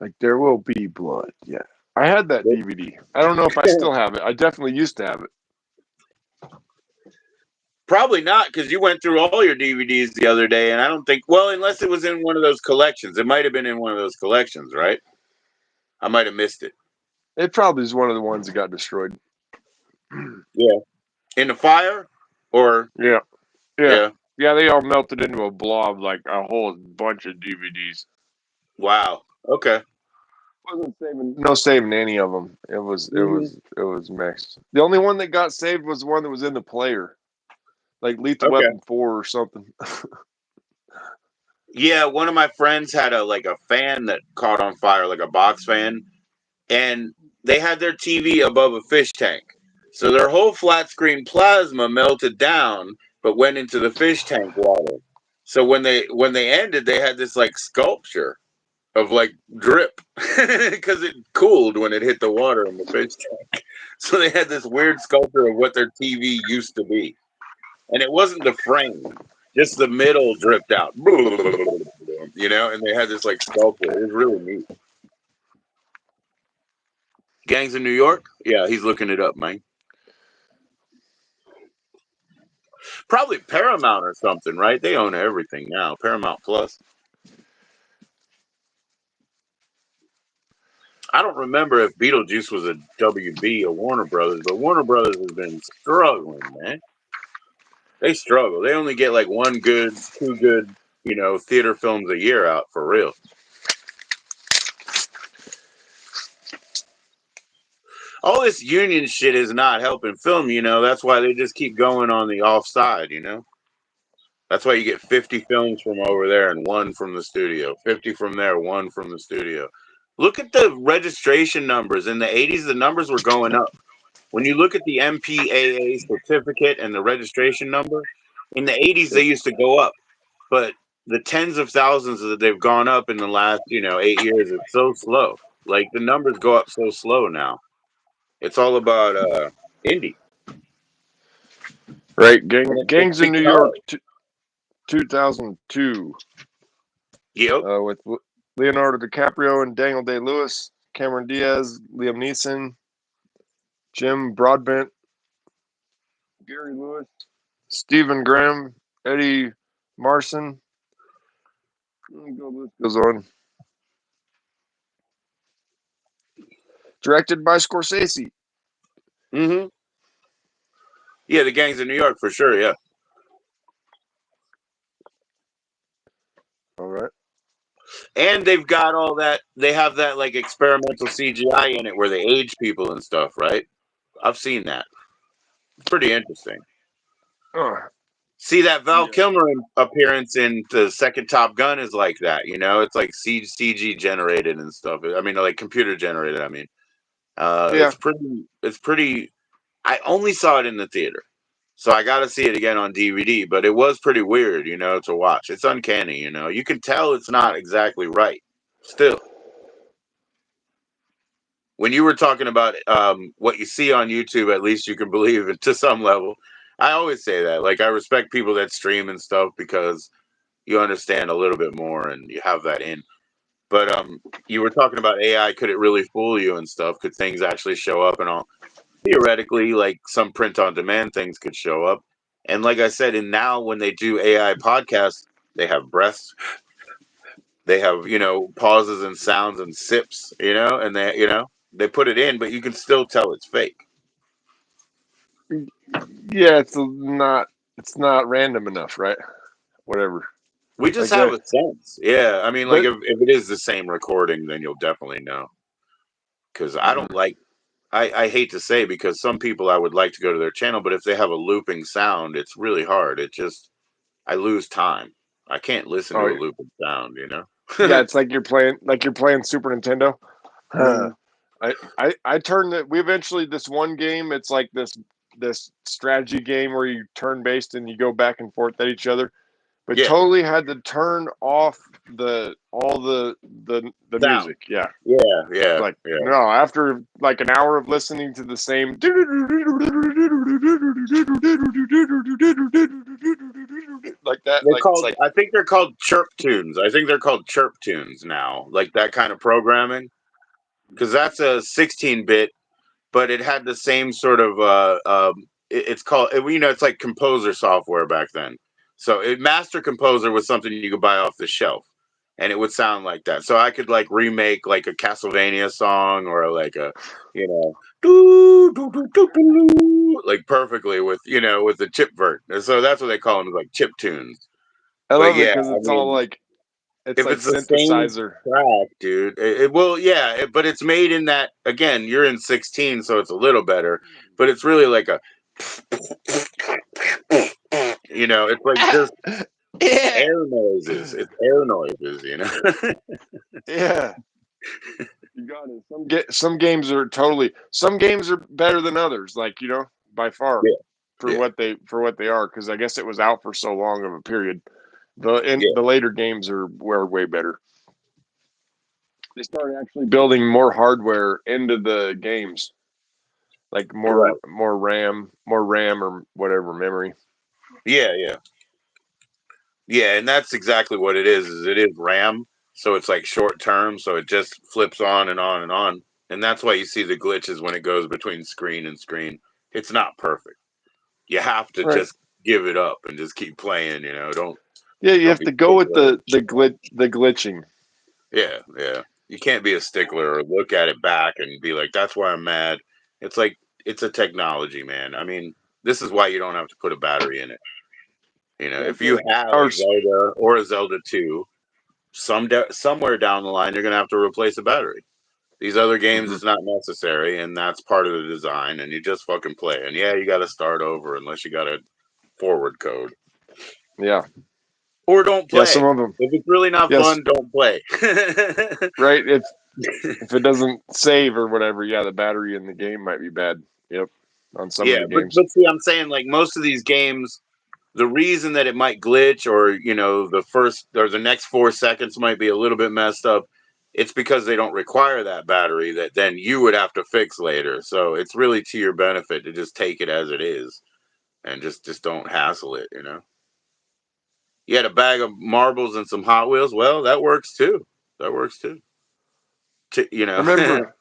Like There Will Be Blood. Yeah. I had that DVD. I don't know if I still have it. I definitely used to have it. Probably not, because you went through all your DVDs the other day, and I don't think. Well, unless it was in one of those collections, it might have been in one of those collections, right? I might have missed it. It probably is one of the ones that got destroyed. Yeah, in the fire, or Yeah. yeah. Yeah, they all melted into a blob, like a whole bunch of DVDs. Wow. Okay. Wasn't saving, no saving any of them. It Mhm. was mixed. The only one that got saved was the one that was in the player, like Lethal Okay. Weapon 4 or something. Yeah, one of my friends had a fan that caught on fire, like a box fan, and they had their TV above a fish tank. So their whole flat screen plasma melted down, but went into the fish tank water. So when they ended, they had this like sculpture of like drip because it cooled when it hit the water in the fish tank. So they had this weird sculpture of what their TV used to be, and it wasn't the frame, just the middle dripped out, and they had this like sculpture. It was really neat. Gangs in New York? Yeah, he's looking it up, man. Probably Paramount or something, right? They own everything now. Paramount Plus. I don't remember if Beetlejuice was a WB or Warner Brothers, but Warner Brothers has been struggling, man. They struggle. They only get like two good, theater films a year out for real. All this union shit is not helping film, That's why they just keep going on the offside. That's why you get 50 films from over there and one from the studio, 50 from there, one from the studio. Look at the registration numbers. In the 80s, the numbers were going up. When you look at the MPAA certificate and the registration number, in the 80s, they used to go up. But the tens of thousands that they've gone up in the last, 8 years, it's so slow. Like the numbers go up so slow now. It's all about indie. Right, And it's Gangs in New York, because, 2002, yep. with Leonardo DiCaprio and Daniel Day-Lewis, Cameron Diaz, Liam Neeson, Jim Broadbent, Gary Lewis, Stephen Graham, Eddie Marson. The list goes on. Directed by Scorsese. Mm-hmm. Yeah, the Gangs in New York for sure, yeah. All right. And they've got all that. They have that like experimental CGI in it where they age people and stuff, right? I've seen that. It's pretty interesting. See that Val Kilmer appearance in the second Top Gun is like that. It's like CG generated and stuff. I mean, like computer generated. I mean, Yeah. it's pretty. It's pretty. I only saw it in the theater, so I got to see it again on DVD. But it was pretty weird, to watch. It's uncanny. You can tell it's not exactly right. Still, when you were talking about what you see on YouTube, at least you can believe it to some level. I always say that. Like, I respect people that stream and stuff because you understand a little bit more and you have that in. But you were talking about AI. Could it really fool you and stuff? Could things actually show up and all? Theoretically, like some print on demand things could show up. And like I said, and now when they do AI podcasts, they have breaths, they have, pauses and sounds and sips, and they put it in, but you can still tell it's fake. Yeah, it's not random enough, right? Whatever. We just Like have a sense. Yeah. I mean, like but if it is the same recording, then you'll definitely know. Because I don't like, I hate to say, because some people I would like to go to their channel, but if they have a looping sound, it's really hard. I lose time. I can't listen to oh a looping sound. yeah, it's like you're playing Super Nintendo. Mhm. I turned it. We eventually this one game. It's like this strategy game where you turn based and you go back and forth at each other. But Yeah. totally had to turn off all the Sound. music. Yeah, Yeah. Yeah. like Yeah. no. After like an hour of listening to the same like that, like it's like I think they're called chirp tunes. I think they're called chirp tunes now, like that kind of programming. Because that's a 16-bit, but it had the same sort of it's called, it's like composer software back then. So Master Composer was something you could buy off the shelf, and it would sound like that. So I could like remake like a Castlevania song or like a, you know, doo, doo, doo, doo, doo, like perfectly with, with the chip vert. And so that's what they call them, like chip tunes. I But love it yeah, because I it's all mean, like it's if like it's the same synthesizer. track, dude, it will, yeah, but it's made in that, again, you're in 16, so it's a little better, but it's really like a, it's like just Yeah, air noises. It's air noises. yeah. You got it. Some games are totally. Some games are better than others. Like by far, Yeah, for yeah, what they are. Because I guess it was out for so long of a period. yeah. The later games were way better. They started actually building more hardware into the games, like Right. more RAM or whatever memory. Yeah, yeah. Yeah, and that's exactly what it is it is RAM, so it's like short term, so it just flips on and on and on. And that's why you see the glitches when it goes between screen and screen. It's not perfect. You have to Right. just give it up and just keep playing, don't Yeah, you don't have be to go with stickler. the glitching. Yeah, yeah. You can't be a stickler or look at it back and be like, that's why I'm mad. It's like it's a technology, man. I mean, this is why you don't have to put a battery in it. Yeah, If you have a ours. Zelda or a Zelda 2, somewhere down the line you're gonna have to replace a battery. These other games, Mhm. it's not necessary, and that's part of the design. And you just fucking play. And yeah, you got to start over unless you got a forward code, Yeah, or don't yeah. play. Some of them. If it's really not Yes, fun, don't play. right. If it doesn't save or whatever, yeah, the battery in the game might be bad. Yep, on some of Yeah, the but games. but see, I'm saying like most of these games, the reason that it might glitch or the first or the next 4 seconds might be a little bit messed up, it's because they don't require that battery that then you would have to fix later. So it's really to your benefit to just take it as it is and just don't hassle it. You had a bag of marbles and some Hot Wheels. Well, that works too. That works too. T- you I know, remember.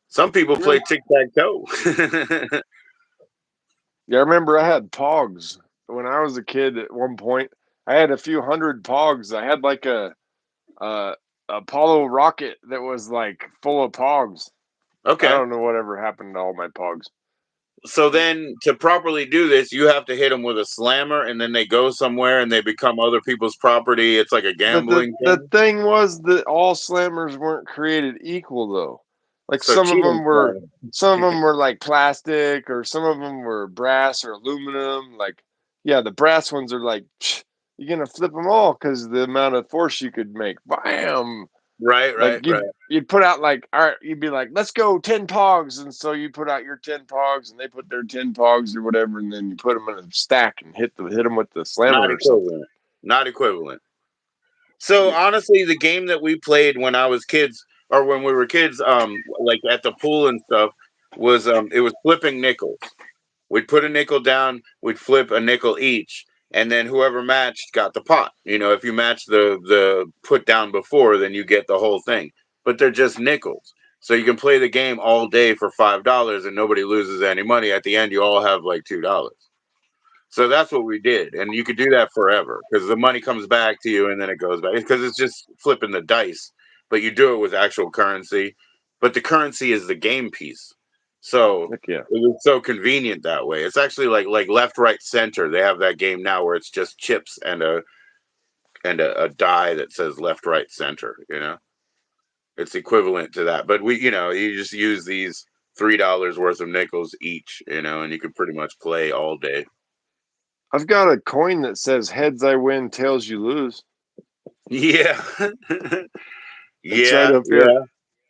some people I play remember. tic tac toe. Yeah, I remember. I had Pogs when I was a kid. At one point, I had a few hundred Pogs. I had like a Apollo rocket that was like full of Pogs. I Okay. don't know whatever happened to all my Pogs. So then to properly do this, you have to hit them with a slammer and then they go somewhere and they become other people's property. It's like a But gambling the thing. thing was that all slammers weren't created equal though. Like So cheating slammer. some of them were like plastic or some of them were brass or aluminum. Like yeah, the brass ones are like you're gonna flip them all because the amount of force you could make. Bam! Right, right, Like right. you'd put out like all right, you'd be like, let's go 10 Pogs, and so you put out your 10 Pogs, and they put their 10 Pogs or whatever, and then you put them in a stack and hit them with the Not slammer or something. equivalent. Not equivalent. So Yeah. honestly, the game that we played when I was kids or when we were kids, like at the pool and stuff, was it was flipping nickels. We'd put a nickel down, we'd flip a nickel each, and then whoever matched got the pot. If you match the put down before, then you get the whole thing. But they're just nickels. So you can play the game all day for $5 and nobody loses any money. At the end you all have like $2. So that's what we did. And you could do that forever because the money comes back to you and then it goes back because it's just flipping the dice. But you do it with actual currency. But the currency is the game piece. So Heck yeah. it was so convenient that way. It's actually like left, right, center. They have that game now where it's just chips and a die that says left, right, center. It's equivalent to that. But you just use these $3 worth of nickels each, and you can pretty much play all day. I've got a coin that says heads I win, tails you lose. Yeah. It's right Yeah, up here. yeah.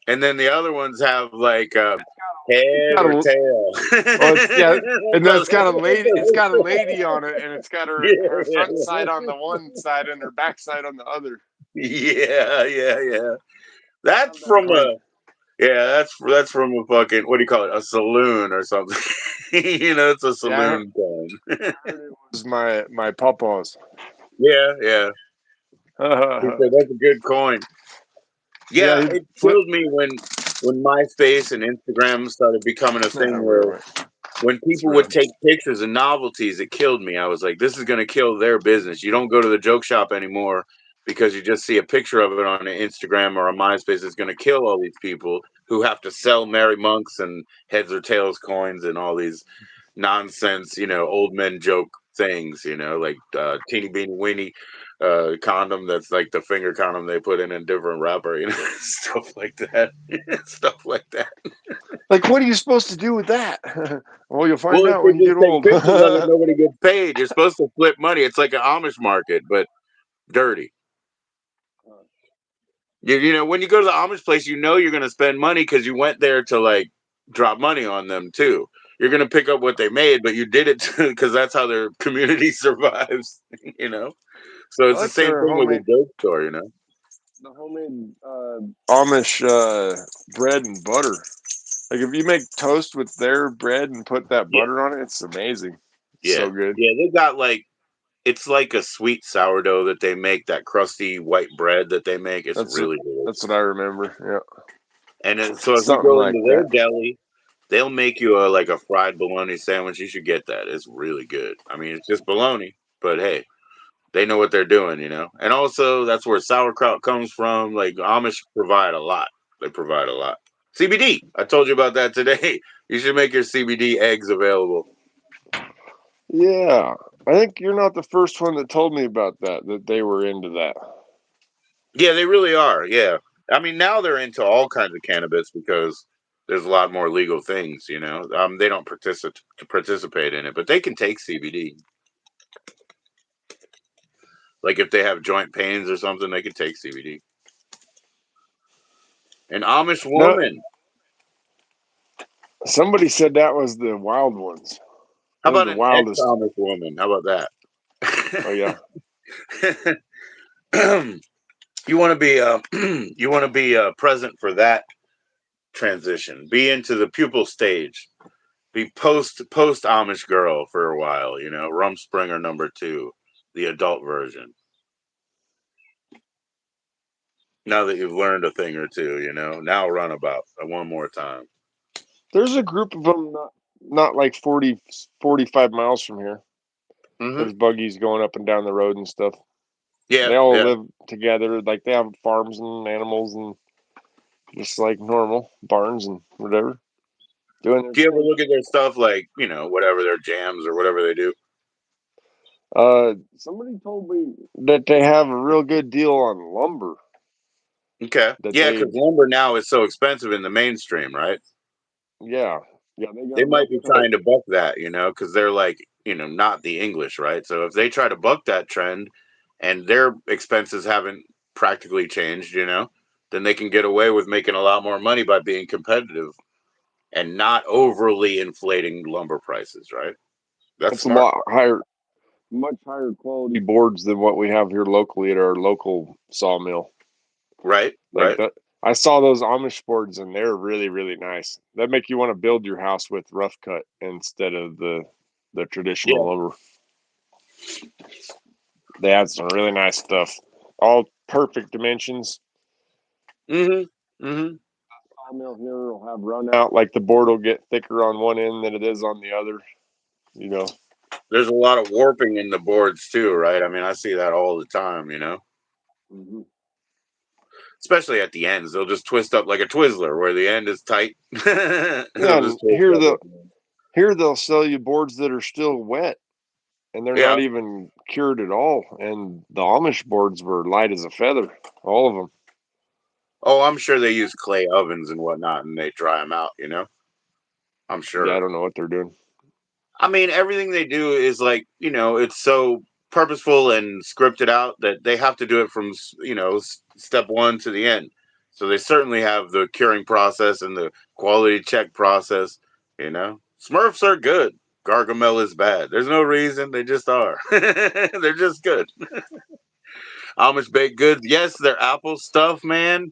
And then the other ones have like It's head got or a tail. well, it's yeah, and then So it's got a lady. It's got a that's- lady on it, and it's got her yeah, front side on the one side and her back side on the other. yeah, yeah, yeah. I That's love that from coin. a that's from a fucking, what do you call it? A saloon or something. It's a Yeah, saloon coin. I heard it was my papa's. Yeah, yeah. He Yeah, said that's a good coin. Yeah, he'd it flip. killed me when MySpace and Instagram started becoming a Yeah, thing wait, where wait. when It's people would red. take pictures of novelties, it killed me. I was like, this is going to kill their business. You don't go to the joke shop anymore because you just see a picture of it on an Instagram or a MySpace is going to kill all these people who have to sell Mary Monks and heads or tails coins and all these nonsense, old men joke things, like teeny beanie weeny condom that's like the finger condom they put in a different wrapper, stuff like that. Stuff like that. Like, what are you supposed to do with that? Well, you'll Well, find if out when they you just get take old. pictures of it, nobody gets paid. You're supposed to flip money. It's like an Amish market, but dirty. When you go to the Amish place, you're going to spend money because you went there to like drop money on them too. You're going to pick up what they made, but you did it because that's how their community survives. So I it's the like same their thing with a homemade, dope store. the homemade Amish bread and butter. Like, if you make toast with their bread and put that Yeah, butter on it, it's amazing. It's yeah, so good. yeah. They got like it's like a sweet sourdough that they make. That crusty white bread that they make. It's That's what really good. that's what I remember. Yeah, So if you something go like into their that. deli, they'll make you a fried bologna sandwich. You should get that. It's really good. I mean, it's just bologna, but hey, they know what they're doing. And also, that's where sauerkraut comes from. Like Amish provide a lot. They provide a lot. CBD. I told you about that today. You should make your CBD eggs available. Yeah, I think you're not the first one that told me about that. That they were into that. Yeah, they really are. Yeah. I mean, now they're into all kinds of cannabis because there's a lot more legal things. They don't participate in it, but they can take CBD. Like if they have joint pains or something, they can take CBD. An Amish No, woman. somebody said that was the wild ones. How They're about the an wildest. ex-Amish woman? How about Oh yeah. that? You want to be you want to be present for that transition. Be into the pupil stage. Be post Amish girl for a while. Rumspringer #2, the adult version. Now that you've learned a thing or two, now runabout one more time. There's a group of them not like 40, 45 miles from here. Hmm. There's buggies going up and down the road and stuff. Yeah, They all yeah. live together. Like, they have farms and animals and just like normal barns and whatever, doing their Do you ever thing. look at their stuff like whatever their jams or whatever they do? Somebody told me that they have a real good deal on lumber. Okay. That Yeah, they, because lumber now is so expensive in the mainstream, right? yeah, yeah, they They got rough might be cut. trying to buck that, because they're like, not the English, right? So if they try to buck that trend and their expenses haven't practically changed, then they can get away with making a lot more money by being competitive and not overly inflating lumber prices, right? That's It's a smart. lot higher, much higher quality boards than what we have here locally at our local sawmill. Right, Like right. that, I saw those Amish boards and they're really, really nice. That make you want to build your house with rough cut instead of the traditional Yeah. lumber. They had some really nice stuff, all perfect dimensions. Mm-hmm. Mm-hmm. Sawmill here will have run out, like the board will get thicker on one end than it is on the other. You know, There's a lot of warping in the boards too, right? I mean, I see that all the time. mm-hmm. Especially at the ends. They'll just twist up like a Twizzler where the end is tight. Yeah, They'll and just twist up at the end. here they'll sell you boards that are still wet and they're Yeah. not even cured at all. And the Amish boards were light as a feather, all of them. Oh, I'm sure they use clay ovens and whatnot and they dry them out. I'm Yeah, I sure. don't know what they're doing. I mean, everything they do is like, it's so purposeful and scripted out that they have to do it from, step one to the end. So they certainly have the curing process and the quality check process. Smurfs are good. Gargamel is bad. There's no reason. They just are. They're just good. Amish baked goods. Yes, they're Apple stuff, man.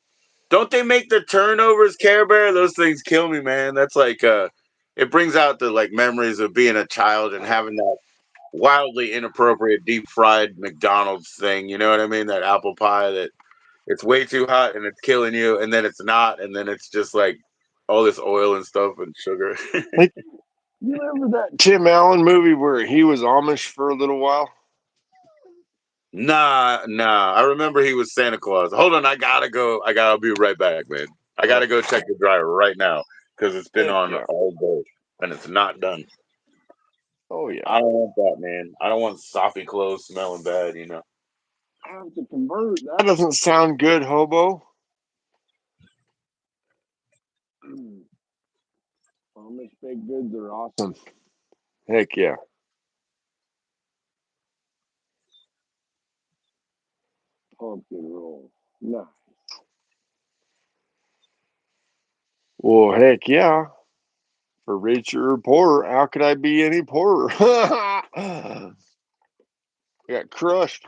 Don't they make the turnovers, Care Bear? Those things kill me, man. That's like it brings out the like memories of being a child and having that wildly inappropriate deep fried McDonald's thing. You know what I mean? That apple pie that it's way too hot and it's killing you, and then it's not, and then it's just like all this oil and stuff and sugar. Like, you remember that Tim Allen movie where he was Amish for a little while? Nah. I remember he was Santa Claus. Hold on, I gotta go. I'll be right back, man. I gotta go check the dryer right now because it's been Heck on yeah. all day and it's not done. Oh yeah. I don't want that, man. I don't want soppy clothes smelling bad. I have to convert. That doesn't sound good, hobo. Amish baked goods are awesome. Heck yeah. Pumpkin roll. Nice. Well, heck yeah. For richer or poorer, how could I be any poorer? I got crushed.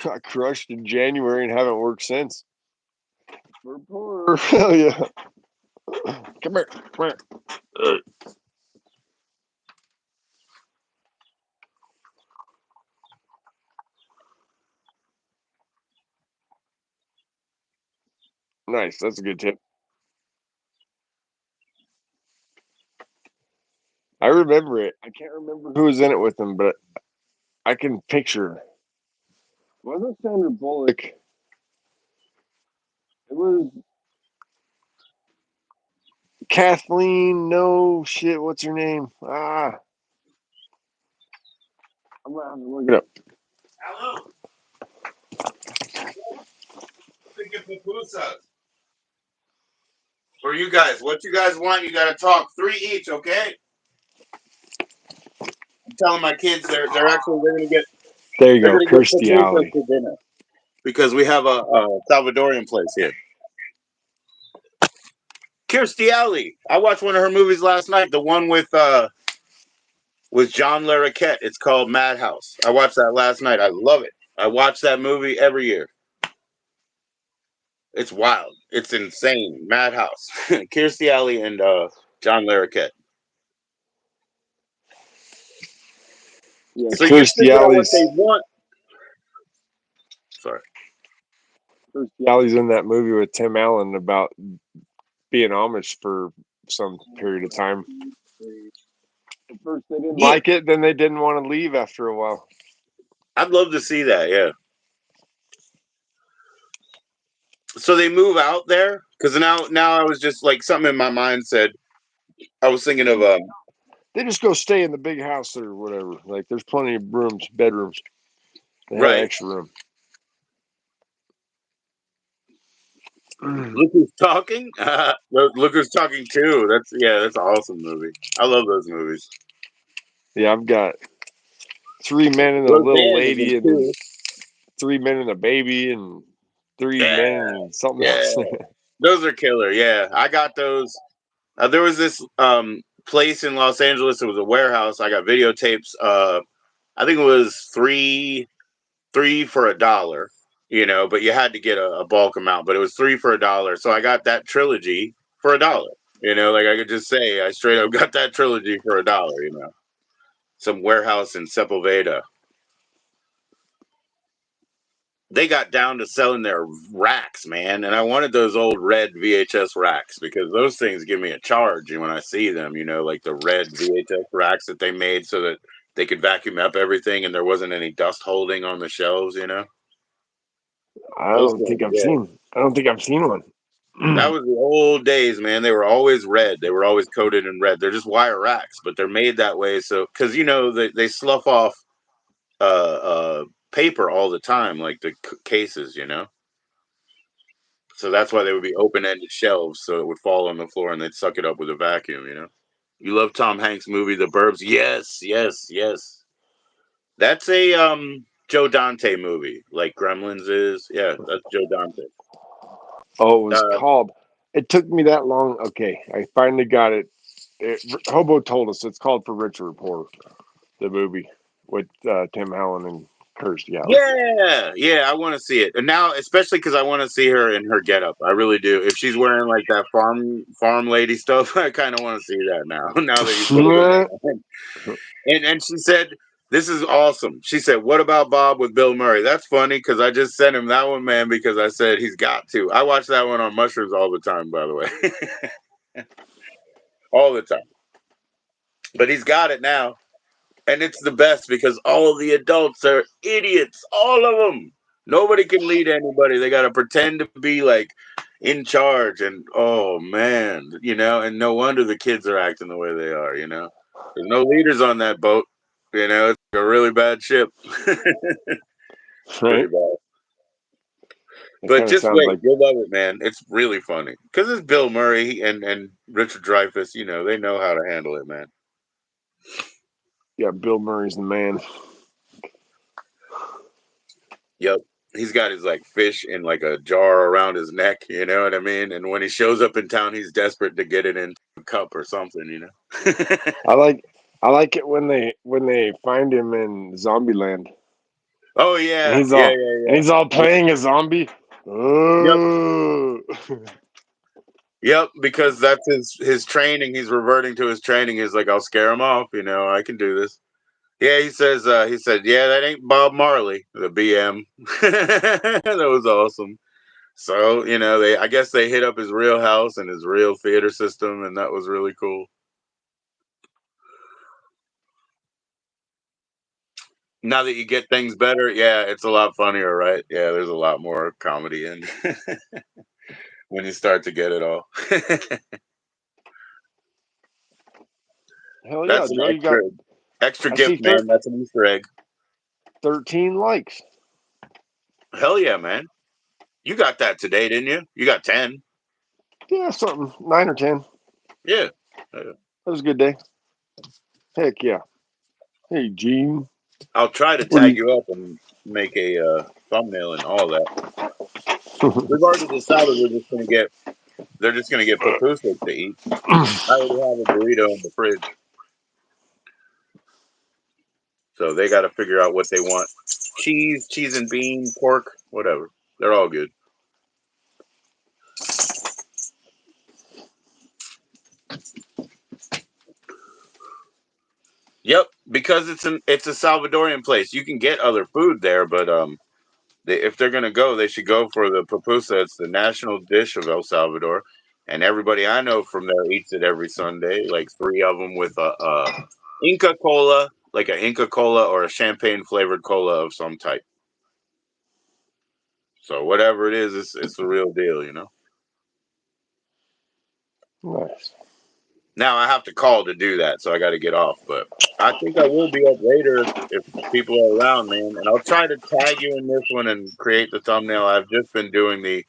Got crushed in January and haven't worked since. For poorer. Hell yeah. Come here. Come here. Nice. That's a good tip. I remember it. I can't remember who was in it with him, but I can picture. Wasn't Sandra Bullock? It was Kathleen. No shit. What's her name? I'm gonna have to look it up. Hello. For you guys, what you guys want, you gotta talk 3 each, okay? I'm telling my kids they're gonna get There you go, Kirstie potatoes Alley. for dinner because we have a Salvadorian place here. Kirstie Alley. I watched one of her movies last night. The one with John Larroquette. It's called Madhouse. I watched that last night. I love it. I watch that movie every year. It's wild. It's insane. Madhouse. Kirstie Alley and John Larroquette. Yeah, So you Kirstie figure out what they Alley's want. Sorry. Kirstie Alley's in that movie with Tim Allen about being Amish for some period of time. At first they didn't like it, then they didn't want to leave after a while. I'd love to see that. Yeah. So they move out there because now I was just like something in my mind said I was thinking of They just go stay in the big house or whatever. Like there's plenty of rooms, bedrooms. They have right. extra room. Look who's talking. Look who's talking too. That's an awesome movie. I love those movies. Yeah, I've got 3 men and a little Roseanne is in lady and two. 3 men and a baby and 3 Yeah, men and something yeah. else. Those are killer. Yeah, I got those. There was this place in Los Angeles. It was a warehouse. I got videotapes. I think it was three for $1. But you had to get a bulk amount. But it was 3 for $1. So I got that trilogy for $1. Like I could just say, I straight up got that trilogy for $1. Some warehouse in Sepulveda. They got down to selling their racks, man. And I wanted those old red VHS racks because those things give me a charge when I see them, like the red VHS racks that they made so that they could vacuum up everything and there wasn't any dust holding on the shelves. I Those don't think things, I've yeah. seen. I don't think I've seen one. That was the old days, man. They were always red. They were always coated in red. They're just wire racks, but they're made that way so because they slough off paper all the time, like the cases. So that's why they would be open-ended shelves, so it would fall on the floor and they'd suck it up with a vacuum. You love Tom Hanks' movie The Burbs? Yes, yes, yes. That's a Joe Dante movie, like Gremlins is. Yeah, that's Joe Dante. Oh, it was Uh, called. It took me that long. Okay, I finally got it. Hobo told us it's called For Richer or Poorer, the movie with Tim Allen and Kirstie Alley. yeah, I want to see it, and now especially because I want to see her in her getup. I really do. If she's wearing like that farm lady stuff, I kind of want to see that now. Now that you put it in my mind. And she said, "This is awesome." She said, "What about Bob with Bill Murray?" That's funny because I just sent him that one, man, because I said he's got to. I watch that one on mushrooms all the time, by the way, all the time. But he's got it now. And it's the best because all of the adults are idiots. All of them. Nobody can lead anybody. They got to pretend to be like in charge. And oh, man, and no wonder the kids are acting the way they are, There's no leaders on that boat. It's a really bad ship. Pretty Right? bad. It But kind of just sounds wait. like, You'll love it, man. It's really funny. Because it's Bill Murray and Richard Dreyfuss. They know how to handle it, man. yeah, Bill Murray's the man. Yep. He's got his like fish in like a jar around his neck, you know what I mean? And when he shows up in town, he's desperate to get it into a cup or something. I like it when they find him in Zombieland. Oh And yeah, he's yeah, all yeah, and yeah. he's all playing a zombie. Yep, Oh. yep. Because that's his training. He's reverting to his training. He's like, I'll scare him off. I can do this. Yeah, he says. He said, yeah, that ain't Bob Marley, the BM. That was awesome. So I guess they hit up his real house and his real theater system, and that was really cool. Now that you get things better, yeah, it's a lot funnier, right? Yeah, there's a lot more comedy in when you start to get it all. Hell yeah, That's an Joe! You got extra I see gift, man. That's an Easter egg. 13 likes. Hell yeah, man. You got that today, didn't you? You got 10. Yeah, something 9 or 10. Yeah. That was a good day. Heck yeah. Hey Gene, I'll try to what do tag you? you up and make a thumbnail and all that. We've already decided they're just gonna get pupusas to eat. I already have a burrito in the fridge. So they got to figure out what they want. Cheese and bean, pork, whatever. They're all good. Yep, because it's a Salvadorian place. You can get other food there, but if they're gonna go, they should go for the pupusa. It's the national dish of El Salvador, and everybody I know from there eats it every Sunday. Like 3 of them with a Inca Cola, like an Inca Cola or a champagne flavored cola of some type. So whatever it is, it's the real deal. Nice. Now I have to call to do that, so I got to get off. But I think I will be up later if people are around, man. And I'll try to tag you in this one and create the thumbnail. I've just been doing the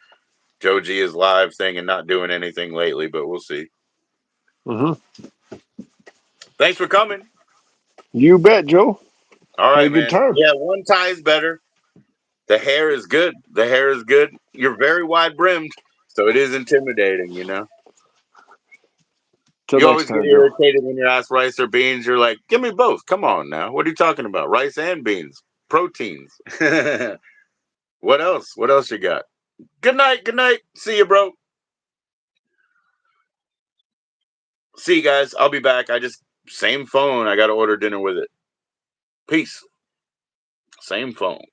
JoE is live thing and not doing anything lately, but we'll see. Mm-hmm. Thanks for coming. You bet, Joe. All Had a right, good man. time. Yeah, one tie is better. The hair is good. The hair is good. You're very wide brimmed, so it is intimidating. Till You next always get time, Joe. irritated when you're asked rice or beans. You're like, give me both. Come on now. What are you talking about? Rice and beans. Proteins. What else? What else you got? Good night. Good night. See you, bro. See you guys. I'll be back. Same phone. I got to order dinner with it. Peace. Same phone.